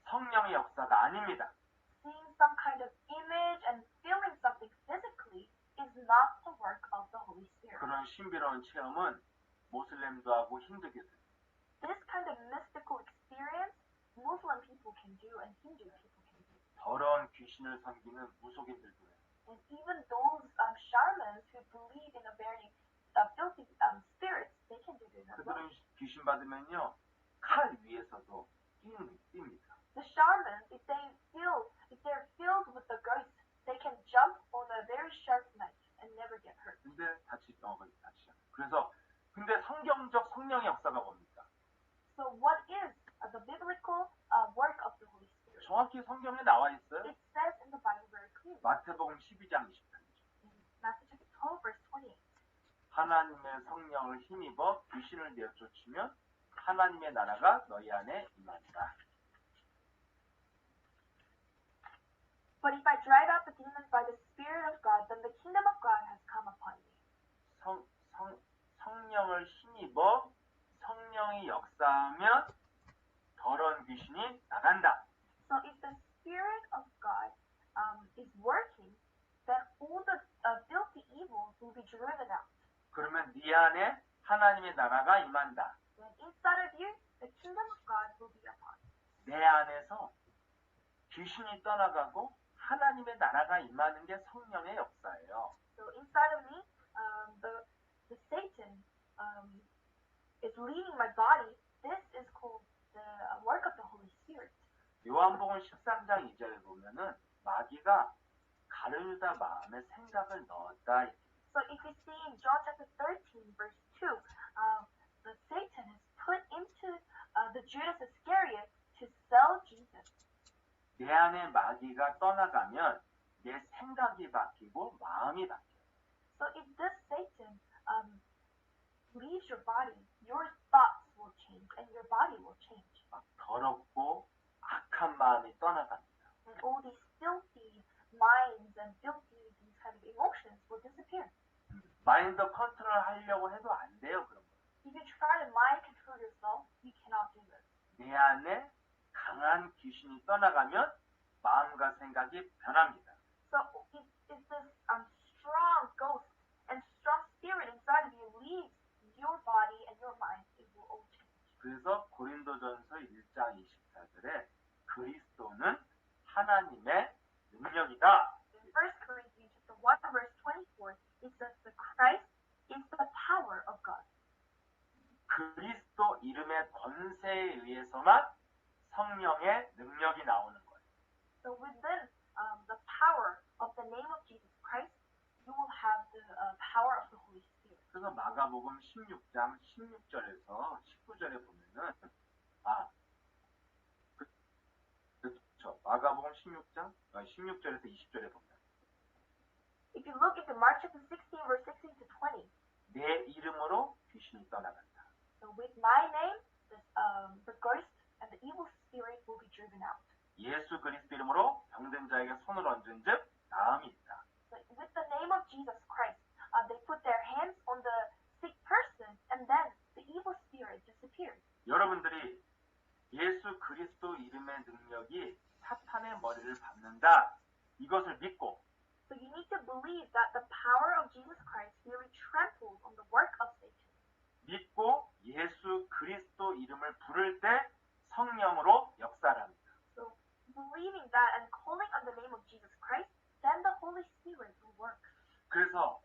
Speaker 1: 성령의 역사가 아닙니다.
Speaker 2: Seeing some kind of image and feeling something physically is not the work of the Holy Spirit.
Speaker 1: 그런 신비로운 체험은 모슬렘도 하고 힌두교도.
Speaker 2: This kind of mystical experience, Muslim people can do and Hindu people can do.
Speaker 1: 더러운 귀신을 섬기는 무속인들도 해요.
Speaker 2: And even those shamans who believe in a very filthy spirits, they can do this as well.
Speaker 1: 그들은 귀신 받으면요 칼 위에서도 뜁니다.
Speaker 2: The shamans, if they're filled with the ghost, they can jump on a very sharp knife and never get hurt.
Speaker 1: 근데 다치죠. 그래서 근데 성경적 성령의 역사가 뭡니까?
Speaker 2: So what is the biblical work of the Holy Spirit?
Speaker 1: 정확히 성경에 나와 있어요.
Speaker 2: It says in the Bible very clearly.
Speaker 1: 마태복음 12장 28절.
Speaker 2: In Matthew chapter 12, verse 28.
Speaker 1: 하나님의 성령을 힘입어 귀신을 내쫓으면 하나님의 나라가 너희 안에 임한다.
Speaker 2: But if I drive out the demons by the Spirit of God, then the kingdom of God has come upon you.
Speaker 1: 성령을 힘입어 성령이 역사하면 더러운 귀신이 나간다.
Speaker 2: So if the Spirit of God is working, then all the filthy evils will be driven out.
Speaker 1: 그러면 네 안에 하나님의 나라가 임한다.
Speaker 2: Then inside of you, the kingdom of God will be upon you.
Speaker 1: 내 안에서 귀신이 떠나가고 하나님의 나라가 임하는 게 성령의 역사예요.
Speaker 2: So inside of me, the Satan is leading my body. This is called the work of the Holy Spirit.
Speaker 1: 요한복음 13장 2절에 보면은 마귀가 가룟유다 마음에 생각을 넣었다.
Speaker 2: So if you see in John chapter 13, verse 2, the Satan has put into the Judas Iscariot to sell Jesus.
Speaker 1: 내 안에 마귀가 떠나가면 내 생각이 바뀌고 마음이 바뀌어요.
Speaker 2: So if this Satan leaves your body, your thoughts will change and your body will change.
Speaker 1: 막 더럽고 악한 마음이 떠나갑니다.
Speaker 2: And all these filthy minds and filthy these kind of emotions will disappear.
Speaker 1: 마인드 컨트롤 하려고 해도 안 돼요, 그런 거.
Speaker 2: If you try to mind control yourself, you cannot do this.
Speaker 1: 내 안에 강한 귀신이 떠나가면 마음과 생각이 변합니다.
Speaker 2: So if this strong ghost and strong spirit inside of you leaves your body and your mind, it will all change.
Speaker 1: 그래서 고린도전서 1장 24절에 그리스도는 하나님의 능력이다.
Speaker 2: In 1 Corinthians chapter 1, verse 24, it says the Christ is the power of God.
Speaker 1: 그리스도 이름의 권세에 의해서만 성령의 능력이 나오는 거예요.
Speaker 2: So within the power of the name of Jesus Christ, you will have the power of the Holy Spirit.
Speaker 1: 그래서 마가복음 16장 16절에서 19절에 보면은 그렇죠. 마가복음 16절에서 20절에 보면
Speaker 2: If you look into Mark chapter 16, verse 16 to 20,
Speaker 1: 내 이름으로 귀신이 떠나간다.
Speaker 2: so with my name, the ghost and the evil spirit will be driven out.
Speaker 1: 예수 그리스도 이름으로 병든 자에게 손을 얹은즉 나음이 있다.
Speaker 2: So with the name of Jesus Christ, they put their hands on the sick person, and then the evil spirit disappeared.
Speaker 1: 여러분들이 예수 그리스도 이름의 능력이 사탄의 머리를 밟는다. 이것을 믿고
Speaker 2: So you need to believe that the power of Jesus Christ really tramples on the work of Satan.
Speaker 1: 믿고 예수 그리스도 이름을 부를 때 성령으로 역사를 합니다.
Speaker 2: So believing that and calling on the name of Jesus Christ, then the Holy Spirit will work.
Speaker 1: 그래서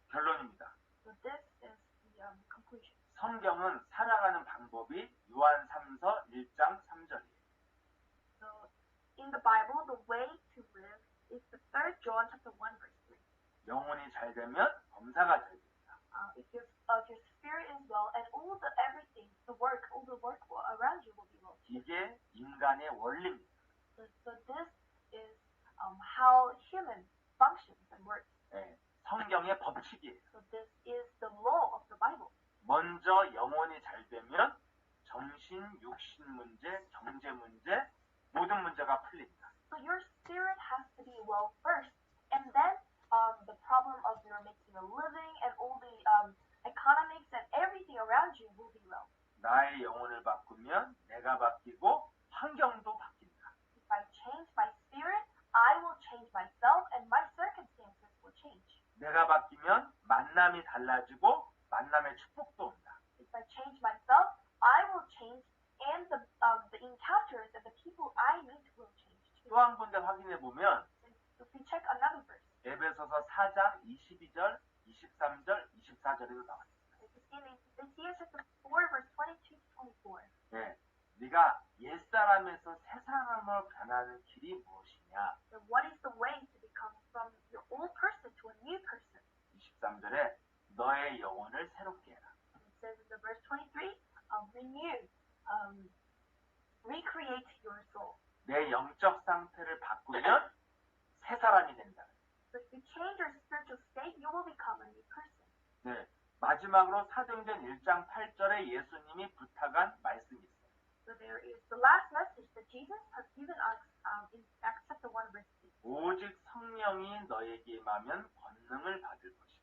Speaker 1: 결론입니다.
Speaker 2: So this is the conclusion.
Speaker 1: 성경은 살아가는 방법이 요한 3서 1장 3절이에요.
Speaker 2: So in the Bible, the way to live is the 3 John chapter 1 verse 3.
Speaker 1: 영혼이 잘 되면 범사가 잘 됩니다.
Speaker 2: If your spirit is well and all the everything, all the work around you will be well.
Speaker 1: 이게 인간의 원리입니다.
Speaker 2: So this is how human functions and works.
Speaker 1: 네, 성경의 법칙이에요.
Speaker 2: So this is the law of the Bible.
Speaker 1: 먼저 영혼이 잘 되면 정신, 육신 문제, 경제 문제, 모든 문제가 풀립니다.
Speaker 2: So your spirit has to be well first, and then the problem of your making a living and all the economics and everything around you will be well.
Speaker 1: 나의 영혼을 바꾸면 내가 바뀌고 환경도 바뀐다.
Speaker 2: If I change my spirit, I will change myself, and my circumstances will change.
Speaker 1: 내가 바뀌면 만남이 달라지고 만남의 축복도 온다.
Speaker 2: If I change myself, I will change, and the encounters and the people I meet will change too.
Speaker 1: 또 한 군데 확인해 보면
Speaker 2: If we check another verse,
Speaker 1: 에베소서 4장 22절, 23절, 24절에도 나왔습니다.
Speaker 2: it's in Ephesians chapter 4, verse 22 to 24.
Speaker 1: 네, 네가 옛사람에서 새사람으로 변하는 길이 무엇이냐?
Speaker 2: So what is the way to become from your old person to a new person?
Speaker 1: 23절에 너의 영혼을 새롭게 해라.
Speaker 2: And it says in the verse 23, recreate your soul.
Speaker 1: 내 영적 상태를 바꾸면 새 사람이 된다.
Speaker 2: So if you change your spiritual state, you will become a new person.
Speaker 1: 네, 마지막으로 사도행전 1장 8절에 예수님이 부탁한 말씀이 있어요.
Speaker 2: So there is the last message that Jesus has given us in Acts chapter 1 verse 3.
Speaker 1: 오직 성령이 너에게 임하면 권능을 받을 것이다.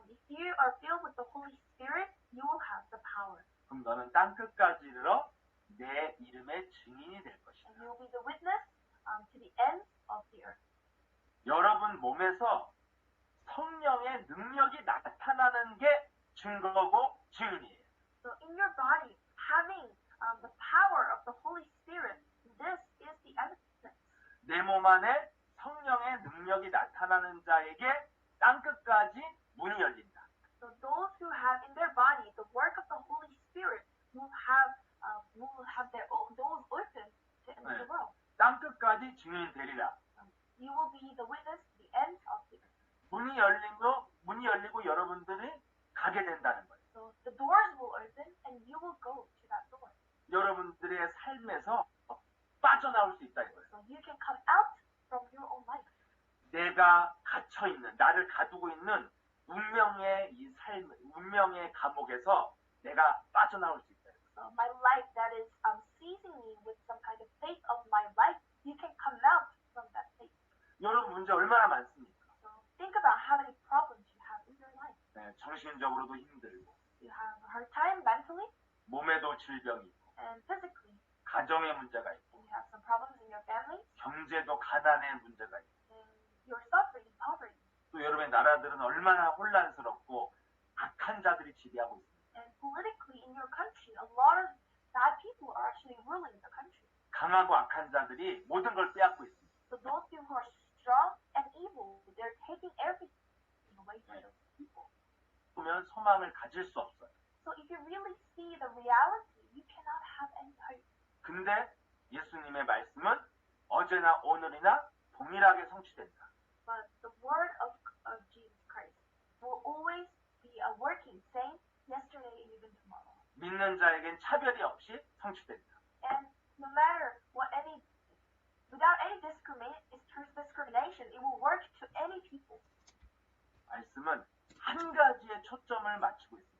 Speaker 2: If you are filled with the Holy Spirit, you will have the power.
Speaker 1: 그럼 너는 땅 끝까지 이르러 내 이름의 증인이 될 것이다.
Speaker 2: And you will be the witness to the ends of the earth.
Speaker 1: 여러분 몸에서 성령의 능력이 나타나는 게 증거고 증인이에요.
Speaker 2: So in your body, having the power of the Holy Spirit, this is the evidence.
Speaker 1: 내 몸 안에 성령의 능력이 나타나는 자에게 땅 끝까지 문이 열린다.
Speaker 2: So those who have in their body the work of the Holy Spirit will have their doors open to enter the world.
Speaker 1: 땅 끝까지 증인이 되리라.
Speaker 2: You will be the witness to the end of the earth.
Speaker 1: 문이 열리고 여러분들이 가게 된다는 거예요.
Speaker 2: So the doors will open and you will go to that door.
Speaker 1: 여러분들의 삶에서 빠져나올 수 있다 이거예요.
Speaker 2: So you can come out from your own life.
Speaker 1: 내가 갇혀 있는, 나를 가두고 있는 운명의 이 삶, 운명의 감옥에서 내가 빠져나올 수 있다.
Speaker 2: So my life that is seizing me with some kind of fate of my life, you can come out from that fate.
Speaker 1: 여러분 문제 얼마나 많습니까?
Speaker 2: So think about how many problems you have in your life.
Speaker 1: 네, 정신적으로도 힘들고,
Speaker 2: You have a hard time mentally
Speaker 1: 몸에도 질병이 있고,
Speaker 2: and physically,
Speaker 1: 가정의 문제가 있고,
Speaker 2: and you have some problems in your family,
Speaker 1: 경제도 가난의 문제가 있고,
Speaker 2: and you're suffering poverty.
Speaker 1: 또 여러분의 나라들은 얼마나 혼란스럽고 악한 자들이 지배하고 있습니다.
Speaker 2: And politically in your country, a lot of bad people are actually ruling the country.
Speaker 1: 강하고 악한 자들이 모든 걸 빼앗고 있습니다.
Speaker 2: So those people who are strong and evil, they're taking everything away from those people.
Speaker 1: 보면 소망을 가질 수 없어요.
Speaker 2: So if you really see the reality, you cannot have any hope.
Speaker 1: 근데 예수님의 말씀은 어제나 오늘이나 동일하게 성취된다.
Speaker 2: But the word of Jesus Christ will always be a working, same yesterday and even tomorrow.
Speaker 1: 믿는 자에겐 차별이 없이 성취된다.
Speaker 2: And no matter what without any discrimination, it will work to any people.
Speaker 1: 말씀은 한 가지에 초점을 맞추고 있습니다.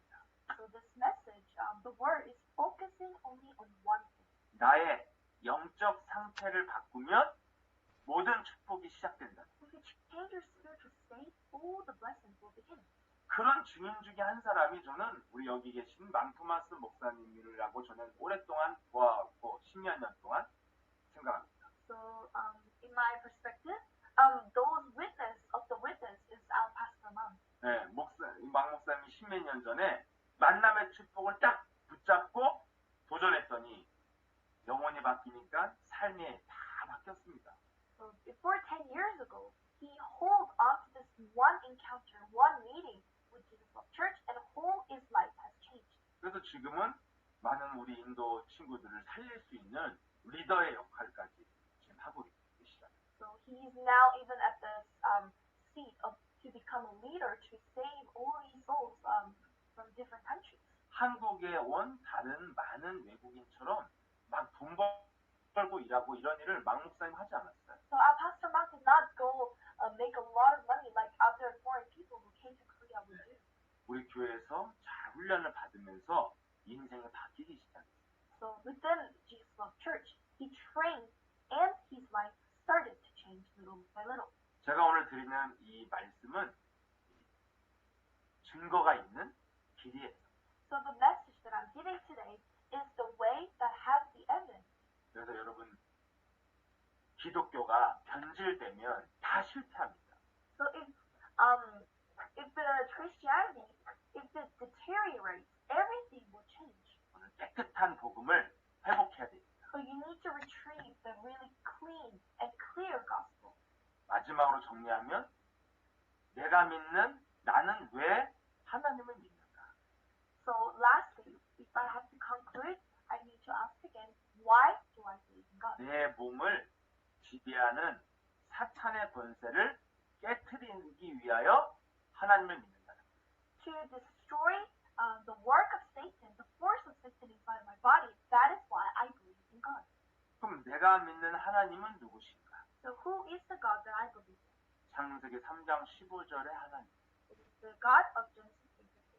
Speaker 2: So this message, the word is focusing only on one thing.
Speaker 1: 나의 영적 상태를 바꾸면 모든 축복이 시작된다.
Speaker 2: If you change your spiritual state, all the blessings will begin.
Speaker 1: 그런 증인 중에 한 사람이 저는 우리 여기 계신 망토마스 목사님이라고 저는 오랫동안 보아왔고 10년 년 동안 생각합니다.
Speaker 2: So, in my perspective, the witness is our Pastor Mang.
Speaker 1: 네, 망 목사님이 10몇 년 전에 만남의 축복을 딱 붙잡고 도전했더니 영혼이 바뀌니까 삶이 다 바뀌었습니다.
Speaker 2: So before 10 years ago, he held on to this one encounter, one meeting with Jesus Love Church, and whole his life has changed.
Speaker 1: 그래서 지금은 많은 우리 인도 친구들을 살릴 수 있는 리더의 역할까지 지금 하고 계시다.
Speaker 2: So he is now even at the seat to become a leader to save all these souls from different countries.
Speaker 1: 한국에 온 다른 많은 외국인처럼 막 돈 벌고 일하고 이런 일을 망 목사님 하지 않았어요.
Speaker 2: So our Pastor Mang did not go make a lot of money like other foreign people who came to Korea would do.
Speaker 1: 우리 교회에서 잘 훈련을 받으면서 인생이 바뀌기 시작했어요.
Speaker 2: So within Jesus Love Church, he trained and his life started to change little by little.
Speaker 1: 제가 오늘 드리는 이 말씀은 증거가 있는 길이에요.
Speaker 2: So the message that I'm giving today is the way that has the evidence.
Speaker 1: 그래서 여러분 기독교가 변질되면 다 실패합니다.
Speaker 2: So if the Christianity, if it deteriorates, everything will change.
Speaker 1: 오늘 깨끗한 복음을 회복해야 됩니다.
Speaker 2: So you need to retrieve the really clean and clear gospel.
Speaker 1: 마지막으로 정리하면 내가 믿는 나는 왜 하나님을 믿는가?
Speaker 2: So lastly, if I have to conclude, I need to ask again, why do I believe in God?
Speaker 1: 내 몸을 지배하는 사탄의 권세를 깨트리기 위하여 하나님을 믿는다.
Speaker 2: To destroy the work of Satan, the force of Satan inside my body, that is why I believe in God.
Speaker 1: 그럼 내가 믿는 하나님은 누구신가?
Speaker 2: So who is the God that I believe in?
Speaker 1: 창세기 3장 15절의 하나님.
Speaker 2: It is the God of Genesis 3:15.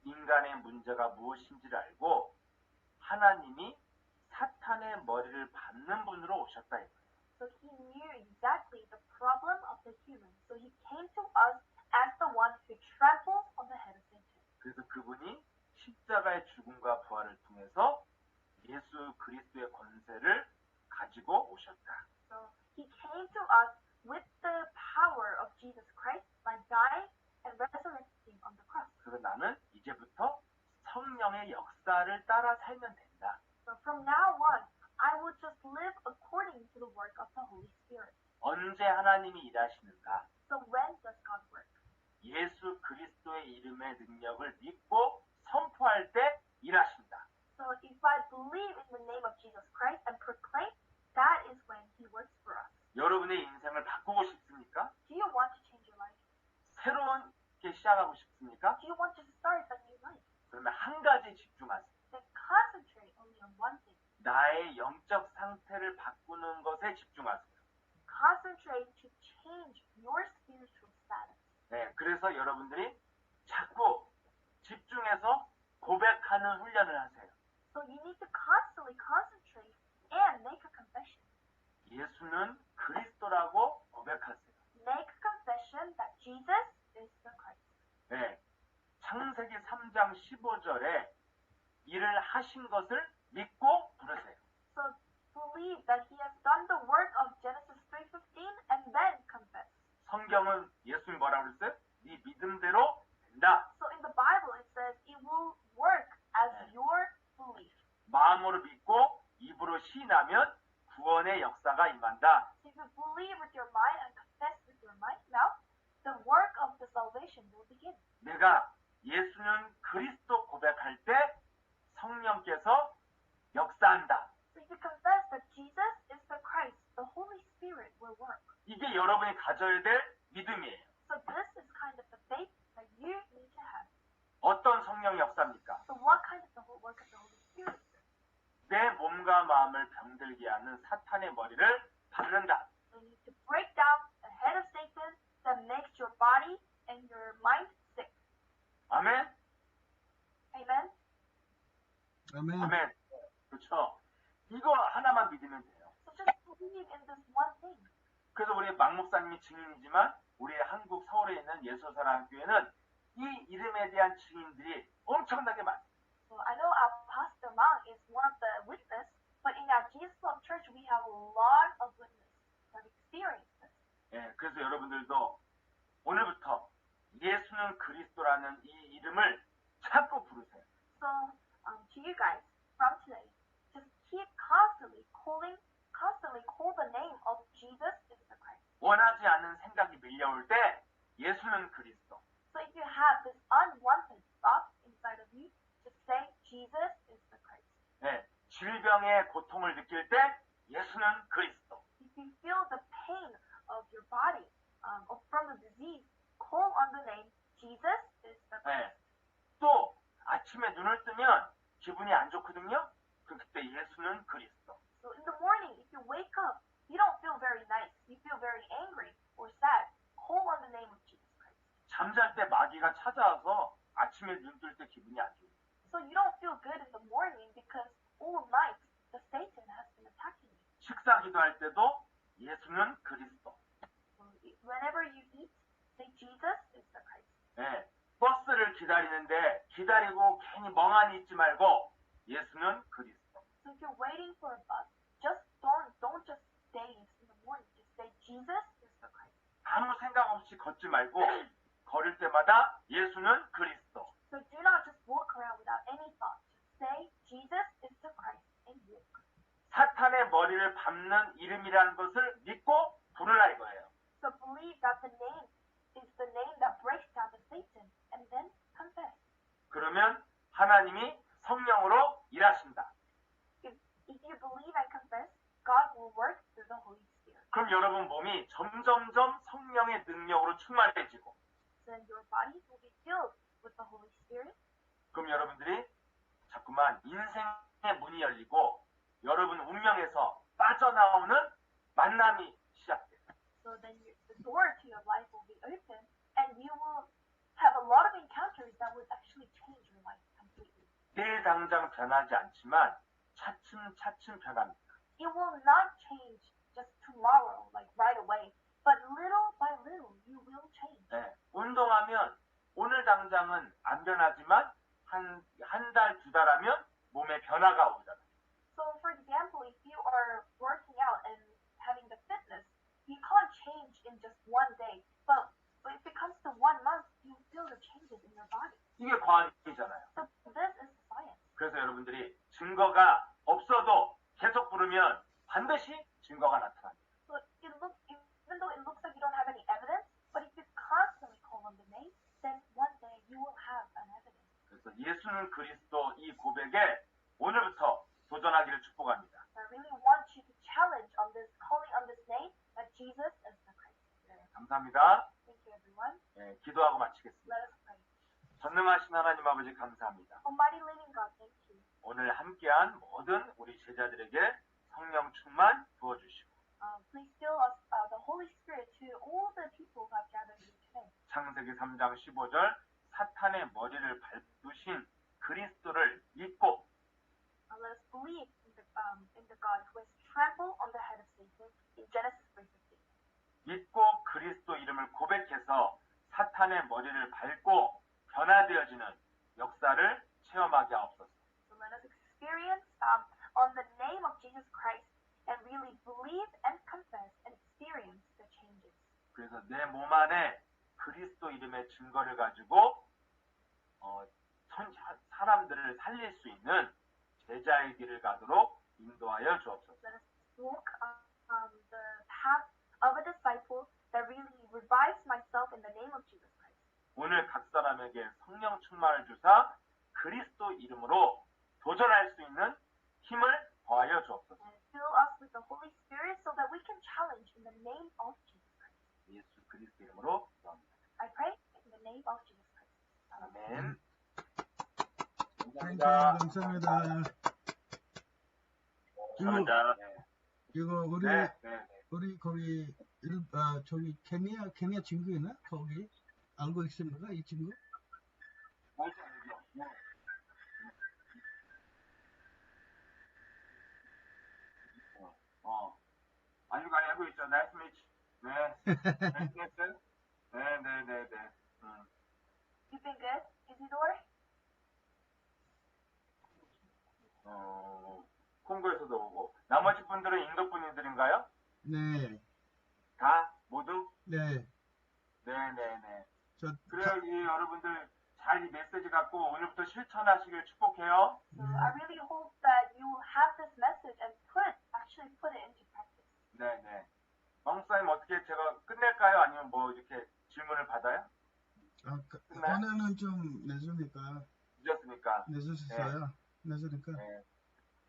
Speaker 1: 인간의 문제가 무엇인지를 알고 하나님이 사탄의 머리를 밟는 분으로 오셨다.
Speaker 2: So he knew exactly the problem of the human. So he came to us as the one who tramples on the head of Satan.
Speaker 1: 그래서 그분이 십자가의 죽음과 부활을 통해서 예수 그리스도의 권세를 가지고 오셨다.
Speaker 2: So he came to us with the power of Jesus Christ by dying and resurrecting on the cross.
Speaker 1: 그래서 나는 이제부터 성령의 역사를 따라 살면 된다.
Speaker 2: So from now on, I will just live according to the work of the Holy Spirit.
Speaker 1: 언제 하나님이 일하시는가?
Speaker 2: So when does God work?
Speaker 1: 예수 그리스도의 이름의 능력을 믿고 선포할 때 일하신다.
Speaker 2: So if I believe in the name of Jesus Christ and proclaim, that is when he works for us.
Speaker 1: 여러분의 인생을 바꾸고 싶습니까?
Speaker 2: Do you want to change your life?
Speaker 1: 새로운 게 시작하고 싶습니까?
Speaker 2: Do you want to start a new life?
Speaker 1: 그러면 한 가지에 집중하세요.
Speaker 2: Then concentrate only on one thing.
Speaker 1: 나의 영적 상태를 바꾸는 것에 집중하세요.
Speaker 2: Concentrate to change your spiritual status.
Speaker 1: 네, 그래서 여러분들이 자꾸 집중해서 고백하는 훈련을 하세요.
Speaker 2: So you need to constantly concentrate and make a confession.
Speaker 1: 예수는 그리스도라고 고백하세요.
Speaker 2: Make a confession that Jesus is the Christ.
Speaker 1: 네, 창세기 3장 15절에 일을 하신 것을 믿고 부르세요.
Speaker 2: So believe that he has done the work of Genesis 3:15 and then confess.
Speaker 1: 성경은 예수님 뭐라고 그랬어요? 네 믿음대로 된다.
Speaker 2: So in the Bible it says it will work as your belief.
Speaker 1: 마음으로 믿고 입으로 시인하면 구원의 역사가 임한다.
Speaker 2: So if you believe with your mind and confess with your mind, now the work of the salvation will begin.
Speaker 1: 내가 예수는 그리스도 고백할 때 성령께서 역사한다.
Speaker 2: So if you confess that Jesus is the Christ, the Holy Spirit will work.
Speaker 1: 이게 여러분이 가져야 될 믿음이에요.
Speaker 2: So this is kind of the faith that you need to have.
Speaker 1: 어떤 성령 역사입니까?
Speaker 2: So what kind of the whole work of the Holy Spirit?
Speaker 1: 내 몸과 마음을 병들게 하는 사탄의 머리를 밟는다.
Speaker 2: You need to break down the head of Satan that makes your body and your mind sick.
Speaker 1: 아멘?
Speaker 2: Amen?
Speaker 3: 아멘.
Speaker 1: 아멘. 그렇죠? 이거 하나만 믿으면 돼요.
Speaker 2: So just believe in this one thing.
Speaker 1: 그래서 우리 막 목사님이 증인이지만 우리 한국 서울에 있는 예수사랑 교회는 이 이름에 대한 증인들이 엄청나게 많습니다.
Speaker 2: So I know our Pastor Mang is one of the witnesses, but in our Jesus Love Church we have a lot of witnesses who have experienced this.
Speaker 1: 예, 그래서 여러분들도 오늘부터 예수는 그리스도라는 이 이름을 자꾸 부르세요.
Speaker 2: So to you guys, from today, just keep constantly call the name of Jesus is the Christ.
Speaker 1: 원하지 않는 생각이 밀려올 때 예수는 그리스도.
Speaker 2: So if you have this unwanted thought inside of you, just say Jesus is the Christ.
Speaker 1: 예, 질병의 고통을 느낄 때 예수는 그리스도.
Speaker 2: If you feel the pain of your body from the disease, call on the name Jesus is the Christ.
Speaker 1: 예, 또 아침에 눈을 뜨면 기분이 안 좋거든요. 그때 예수는 그리스도.
Speaker 2: So in the morning, if you wake up, you don't feel very nice. You feel very angry or sad. Call on the name of Jesus Christ.
Speaker 1: 잠잘 때 마귀가 찾아와서 아침에 눈 뜰 때 기분이 안 좋아요.
Speaker 2: So you don't feel good in the morning because all night the Satan has been attacking you.
Speaker 1: 식사 기도할 때도 예수는 그리스도.
Speaker 2: So whenever you eat, say Jesus is the Christ.
Speaker 1: 예, 버스를 기다리는데 기다리고 괜히 멍하니 있지 말고 예수는 그리스도.
Speaker 2: So if you're waiting for a bus, don't just stay in the morning. Just say Jesus is the Christ.
Speaker 1: 아무 생각 없이 걷지 말고 걸을 때마다 예수는 그리스도.
Speaker 2: So do not just walk around without any thought. Just say Jesus is the Christ and walk.
Speaker 1: 사탄의 머리를 밟는 이름이라는 것을 믿고 부르라 이거예요.
Speaker 2: So believe that the name is the name that breaks down the Satan and then confess.
Speaker 1: 그러면 하나님이 성령으로 일하신다.
Speaker 2: If you believe and confess, God will work through the Holy Spirit.
Speaker 1: 그럼 여러분 몸이 점점점 성령의 능력으로 충만해지고
Speaker 2: Then your body will be filled with the Holy Spirit.
Speaker 1: 그럼 여러분들이 자꾸만 인생의 문이 열리고 여러분 운명에서 빠져나오는 만남이 시작돼요.
Speaker 2: So then the door to your life will be open and you will have a lot of encounters that would actually change your life completely.
Speaker 1: 내일 당장 변하지 않지만 차츰차츰 변합니다.
Speaker 2: It will not change just tomorrow, like right away, but little by little you will change.
Speaker 1: 네, 운동하면 오늘 당장은 안 변하지만 한 달, 두 달 하면 몸에 변화가 오잖아요.
Speaker 2: So for example, if you are working out and having the fitness, you can't change in just one day, but if it comes to 1 month, you feel the changes in your body.
Speaker 1: 이게 과학이잖아요.
Speaker 2: So this is science.
Speaker 1: 그래서 여러분들이 증거가 없어도 계속 부르면 반드시 증거가 나타납니다.
Speaker 2: So even though it looks like you don't have any evidence, but if you constantly call on the name, then one day you will have an evidence.
Speaker 1: 그래서 예수는 그리스도 이 고백에 오늘부터 도전하기를 축복합니다.
Speaker 2: So I really want you to challenge on this, calling on this name, that Jesus is the Christ.
Speaker 1: 네, 감사합니다.
Speaker 2: Thank you, everyone.
Speaker 1: 네, 기도하고 마치겠습니다.
Speaker 2: Let us pray.
Speaker 1: 전능하신 하나님 아버지 감사합니다.
Speaker 2: Almighty living God, thank you.
Speaker 1: 오늘 함께한 모든 우리 제자들에게 성령 충만 부어주시고
Speaker 2: Please fill us, the Holy Spirit, to all the people who have gathered here today.
Speaker 1: 창세기 3장 15절 사탄의 머리를 밟으신 그리스도를 믿고
Speaker 2: Let us believe in the God who has trampled on the head of Satan in Genesis 3:15.
Speaker 1: 믿고 그리스도 이름을 고백해서 사탄의 머리를 밟고 변화되어지는 역사를 체험하게 하옵소서.
Speaker 2: So let us experience on the name of Jesus Christ and really believe and confess and experience the changes.
Speaker 1: 그래서 내 몸 안에 그리스도 이름의 증거를 가지고 사람들을 살릴 수 있는 제자의 길을 가도록 인도하여 주옵소서.
Speaker 2: Let us walk the path of a disciple that really revives myself in the name of Jesus Christ.
Speaker 1: 오늘 각 사람에게 성령 충만을 주사 그리스도 이름으로 도전할 수 있는 힘을 더하여 주옵소서.
Speaker 2: And fill us with the Holy Spirit so that we can challenge in the name of Jesus Christ.
Speaker 1: 예수 그리스도 이름으로 기도합니다.
Speaker 2: I pray in the name of Jesus Christ.
Speaker 1: 아멘.
Speaker 3: 땡큐,
Speaker 1: 감사합니다.
Speaker 3: 감사합니다.
Speaker 1: 감사합니다. 네.
Speaker 3: 이거 우리
Speaker 1: 네, 네.
Speaker 3: 우리 거기 저기 케냐 친구 있나? 거기 알고 있습니까? 이 친구?
Speaker 1: 알죠, 알죠. 네. 알고 있죠. 나이스 매치. 네. 나이스. 네, 네, 네, 네.
Speaker 2: You've been good, Isidore?
Speaker 1: 콩고에서도 오고. 나머지 분들은 인도 분들인가요?
Speaker 3: 네,
Speaker 1: 다? 모두?
Speaker 3: 네.
Speaker 1: 네, 네, 네.
Speaker 3: 저
Speaker 1: 그래요, 이 여러분들 잘 이 메시지 갖고 오늘부터 실천하시길 축복해요.
Speaker 2: So I really hope that you have this message and actually put it into practice.
Speaker 1: 네, 네. 왕사님 어떻게 제가 끝낼까요? 아니면 뭐 이렇게 질문을 받아요? 끝나요?
Speaker 3: 오늘은 좀 늦으니까
Speaker 1: 늦었으니까.
Speaker 3: 늦었어요. 늦으니까.
Speaker 1: 네.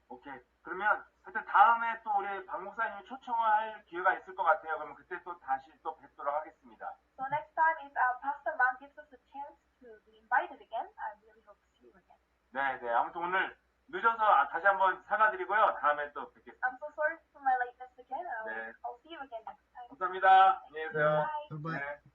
Speaker 1: 오케이. 그러면 하여튼 다음에 또 우리 박 목사님이 초청을 할 기회가 있을 것 같아요. 그러면 그때 또 다시 또 뵙도록 하겠습니다.
Speaker 2: So next time, if Pastor Mang gives us a chance to be invited again, I really hope to see you again.
Speaker 1: 네, 네. 아무튼 오늘 늦어서 다시 한번 사과드리고요. 다음에 또 뵙겠습니다.
Speaker 2: I'm so sorry for my lateness again.
Speaker 1: 네.
Speaker 2: I'll see you again next time.
Speaker 1: 감사합니다. 안녕히 계세요.
Speaker 2: Bye.
Speaker 3: 바이바이.
Speaker 1: 네.